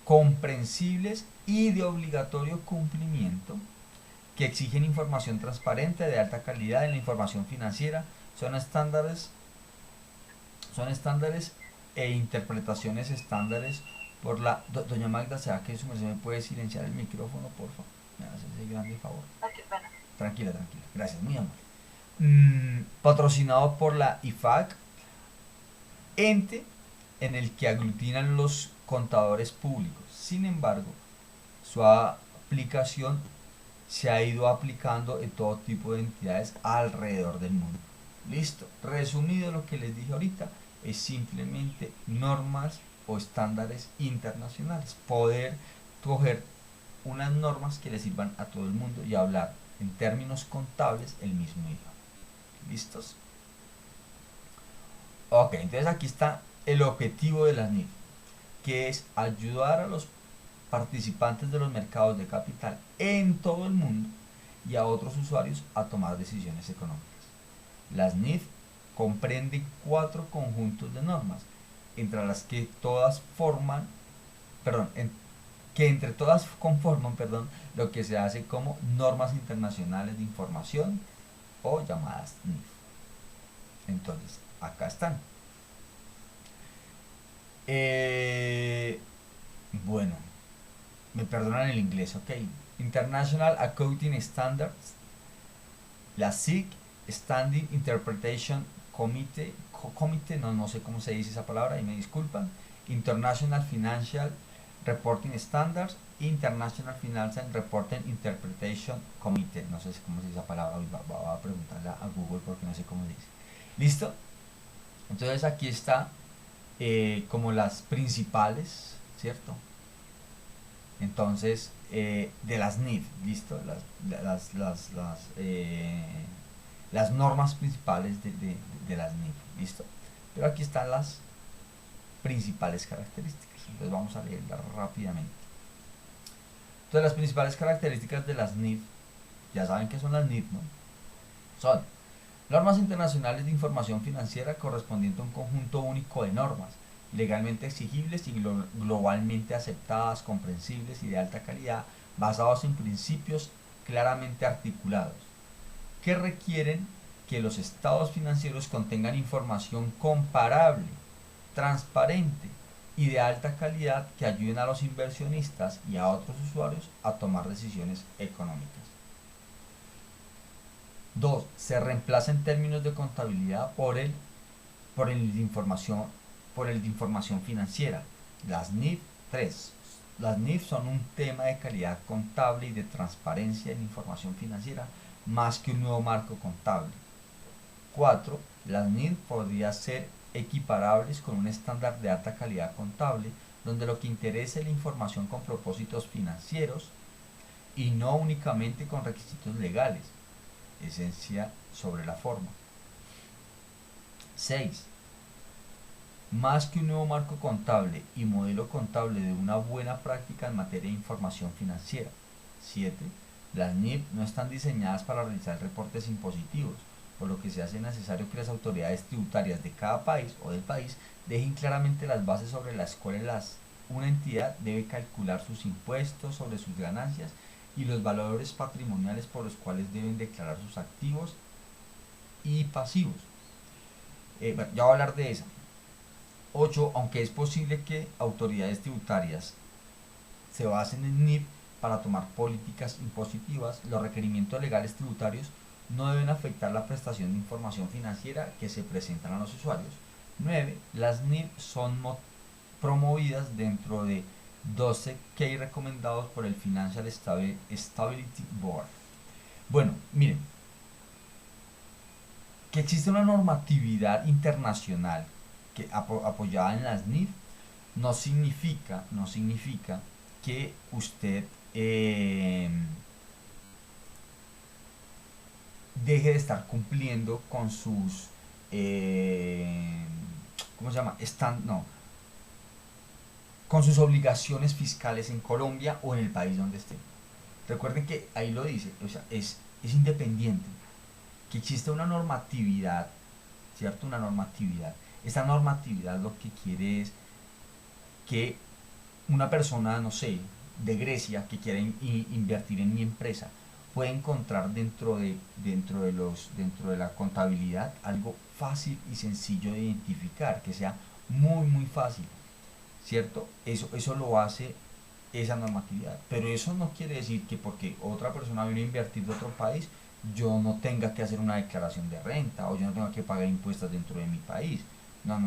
comprensibles y de obligatorio cumplimiento, que exigen información transparente de alta calidad en la información financiera. Son estándares e interpretaciones estándares por la... Doña Magda, ¿será que su merced me puede silenciar el micrófono, por favor? Me hace ese grande favor. Tranquila, gracias, muy amable. Patrocinado por la IFAC, ente en el que aglutinan los contadores públicos. Sin embargo, su aplicación se ha ido aplicando en todo tipo de entidades alrededor del mundo. Listo. Resumido lo que les dije ahorita, es simplemente normas o estándares internacionales. Poder coger unas normas que le sirvan a todo el mundo y hablar en términos contables el mismo idioma. ¿Listos? Ok, entonces aquí está el objetivo de las NIF, que es ayudar a los participantes de los mercados de capital en todo el mundo y a otros usuarios a tomar decisiones económicas. Las NIF comprenden 4 conjuntos de normas, entre las que todas entre todas conforman, lo que se hace como normas internacionales de información o llamadas NIF. Entonces, acá están. Bueno, me perdonan el inglés, ok. International Accounting Standards, la SIC, Standing Interpretation Committee, no sé cómo se dice esa palabra y me disculpan. International Financial Reporting Standards, International Financial Reporting Interpretation Committee, no sé cómo se dice esa palabra, voy a preguntarle a Google porque no sé cómo se dice. ¿Listo? Entonces aquí está como las principales, ¿cierto? Entonces, de las NIF, ¿listo? Las normas principales de las NIF, ¿listo? Pero aquí están las principales características. Entonces vamos a leerlas rápidamente. Entonces las principales características de las NIF, ya saben que son las NIF, ¿no? Son normas internacionales de información financiera correspondiente a un conjunto único de normas, legalmente exigibles y globalmente aceptadas, comprensibles y de alta calidad, basados en principios claramente articulados, que requieren que los estados financieros contengan información comparable, transparente y de alta calidad que ayuden a los inversionistas y a otros usuarios a tomar decisiones económicas. 2. Se reemplaza en términos de contabilidad por el de información financiera. Las NIF. 3. Las NIF son un tema de calidad contable y de transparencia en información financiera más que un nuevo marco contable. 4. Las NIF podrían ser equiparables con un estándar de alta calidad contable donde lo que interesa es la información con propósitos financieros y no únicamente con requisitos legales. Esencia sobre la forma. 6. Más que un nuevo marco contable y modelo contable de una buena práctica en materia de información financiera. 7. Las NIF no están diseñadas para realizar reportes impositivos, por lo que se hace necesario que las autoridades tributarias de cada país o del país dejen claramente las bases sobre las cuales una entidad debe calcular sus impuestos sobre sus ganancias y los valores patrimoniales por los cuales deben declarar sus activos y pasivos. Bueno, ya voy a hablar de esa. 8. Aunque es posible que autoridades tributarias se basen en NIF para tomar políticas impositivas, los requerimientos legales tributarios no deben afectar la prestación de información financiera que se presentan a los usuarios. 9. Las NIF son promovidas dentro de 12 key recomendados por el Financial Stability Board. Bueno, miren, que existe una normatividad internacional que apoyada en las NIF no significa que usted deje de estar cumpliendo con sus ¿cómo se llama? Con sus obligaciones fiscales en Colombia o en el país donde esté. Recuerden que ahí lo dice, o sea, es independiente, que existe una normatividad, ¿cierto? Una normatividad. Esta normatividad lo que quiere es que una persona, no sé, de Grecia que quiera invertir en mi empresa puede encontrar dentro de la contabilidad algo fácil y sencillo de identificar, que sea muy fácil, ¿cierto? Eso lo hace esa normatividad, pero eso no quiere decir que porque otra persona viene a invertir de otro país yo no tenga que hacer una declaración de renta o yo no tenga que pagar impuestos dentro de mi país. No.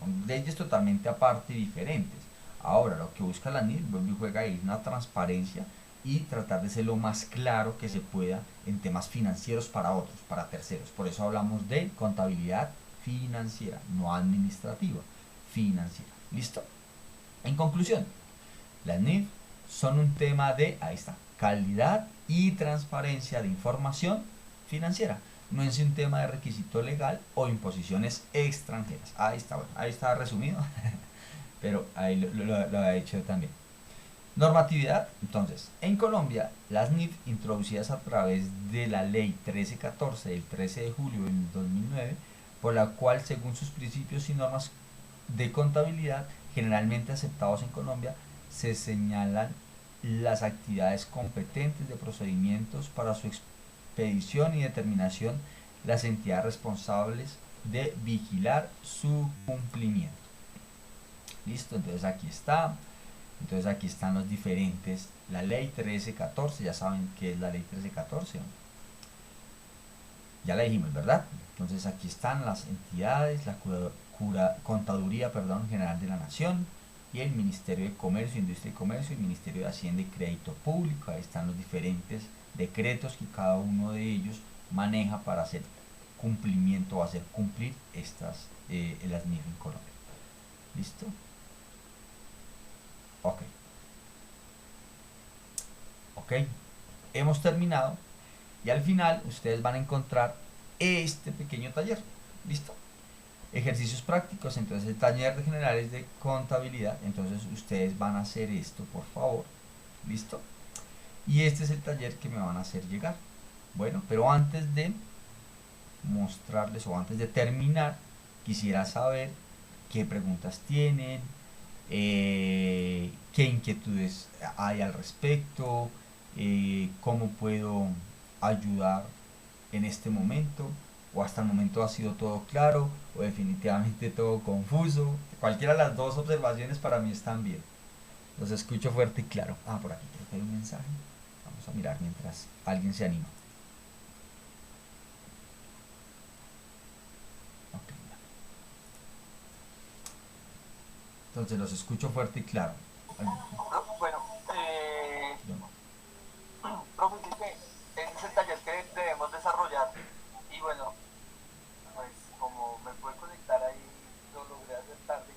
Son leyes totalmente aparte y diferentes. Ahora, lo que busca la NIF, vuelve y juega ahí, una transparencia y tratar de ser lo más claro que se pueda en temas financieros para otros, para terceros. Por eso hablamos de contabilidad financiera, no administrativa, financiera. ¿Listo? En conclusión, las NIF son un tema de, ahí está, calidad y transparencia de información financiera. No es un tema de requisito legal o imposiciones extranjeras. Ahí está, bueno, ahí está resumido, pero ahí lo ha hecho también. Normatividad, entonces, en Colombia, las NIF introducidas a través de la ley 1314 del 13 de julio del 2009, por la cual, según sus principios y normas de contabilidad generalmente aceptados en Colombia, se señalan las actividades competentes de procedimientos para su expedición y determinación, las entidades responsables de vigilar su cumplimiento. Listo, entonces aquí está. Entonces aquí están los diferentes, la ley 1314, ya saben qué es la ley 1314, ya la dijimos, ¿verdad? Entonces aquí están las entidades, la Contaduría General de la Nación y el Ministerio de Comercio, Industria y Comercio, el Ministerio de Hacienda y Crédito Público. Ahí están los diferentes decretos que cada uno de ellos maneja para hacer cumplimiento o hacer cumplir las NIF en Colombia. ¿Listo? Ok, hemos terminado y al final ustedes van a encontrar este pequeño taller. ¿Listo? Ejercicios prácticos, entonces el taller de generales de contabilidad, entonces ustedes van a hacer esto, por favor, ¿listo? Y este es el taller que me van a hacer llegar. Bueno, pero antes de mostrarles o antes de terminar, quisiera saber qué preguntas tienen, qué inquietudes hay al respecto, cómo puedo ayudar en este momento, o hasta el momento ha sido todo claro, o definitivamente todo confuso. Cualquiera de las dos observaciones para mí están bien. Los escucho fuerte y claro. Ah, por aquí creo que hay un mensaje. Vamos a mirar mientras alguien se anima. Okay. Entonces los escucho fuerte y claro. Bueno, profe, ese es el taller que debemos desarrollar. Y bueno, pues como me pude conectar ahí, lo logré hacer tarde.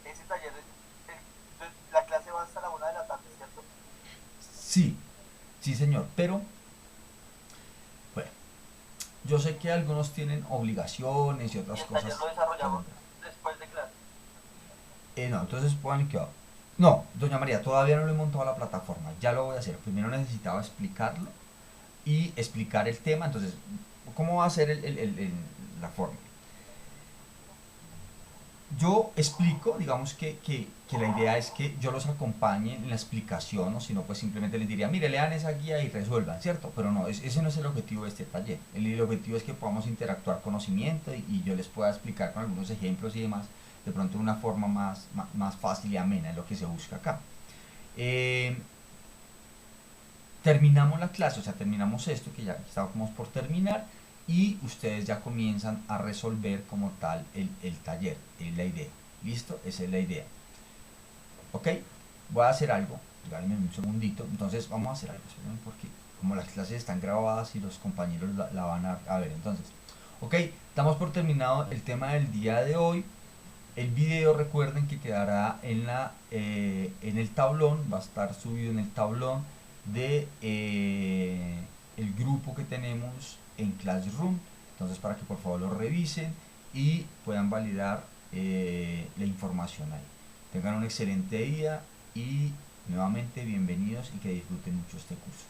Ese taller, la clase va hasta la 1 de la tarde, ¿cierto? Sí, sí señor, pero bueno, yo sé que algunos tienen obligaciones y Y otras el cosas. taller lo desarrollamos después de clase. No, entonces pongan que no, doña María, todavía no lo he montado a la plataforma, ya lo voy a hacer. Primero necesitaba explicarlo y explicar el tema. Entonces, ¿cómo va a ser la forma? Yo explico, digamos que la idea es que yo los acompañe en la explicación, o si no, pues simplemente les diría, mire, lean esa guía y resuelvan, ¿cierto? Pero no, ese no es el objetivo de este taller. El objetivo es que podamos interactuar conocimiento y yo les pueda explicar con algunos ejemplos y demás, de pronto de una forma más fácil y amena, es lo que se busca acá. Terminamos la clase, o sea, terminamos esto que ya estábamos por terminar, y ustedes ya comienzan a resolver como tal el taller, es la idea. ¿Listo? Esa es la idea. ¿Ok? Voy a hacer algo, dame un segundito. Entonces vamos a hacer algo, porque como las clases están grabadas y los compañeros la van a ver. Entonces, ok, damos por terminado el tema del día de hoy. El video, recuerden que quedará en el tablón, va a estar subido en el tablón de el grupo que tenemos en Classroom. Entonces, para que por favor lo revisen y puedan validar la información ahí. Tengan un excelente día y nuevamente bienvenidos y que disfruten mucho este curso.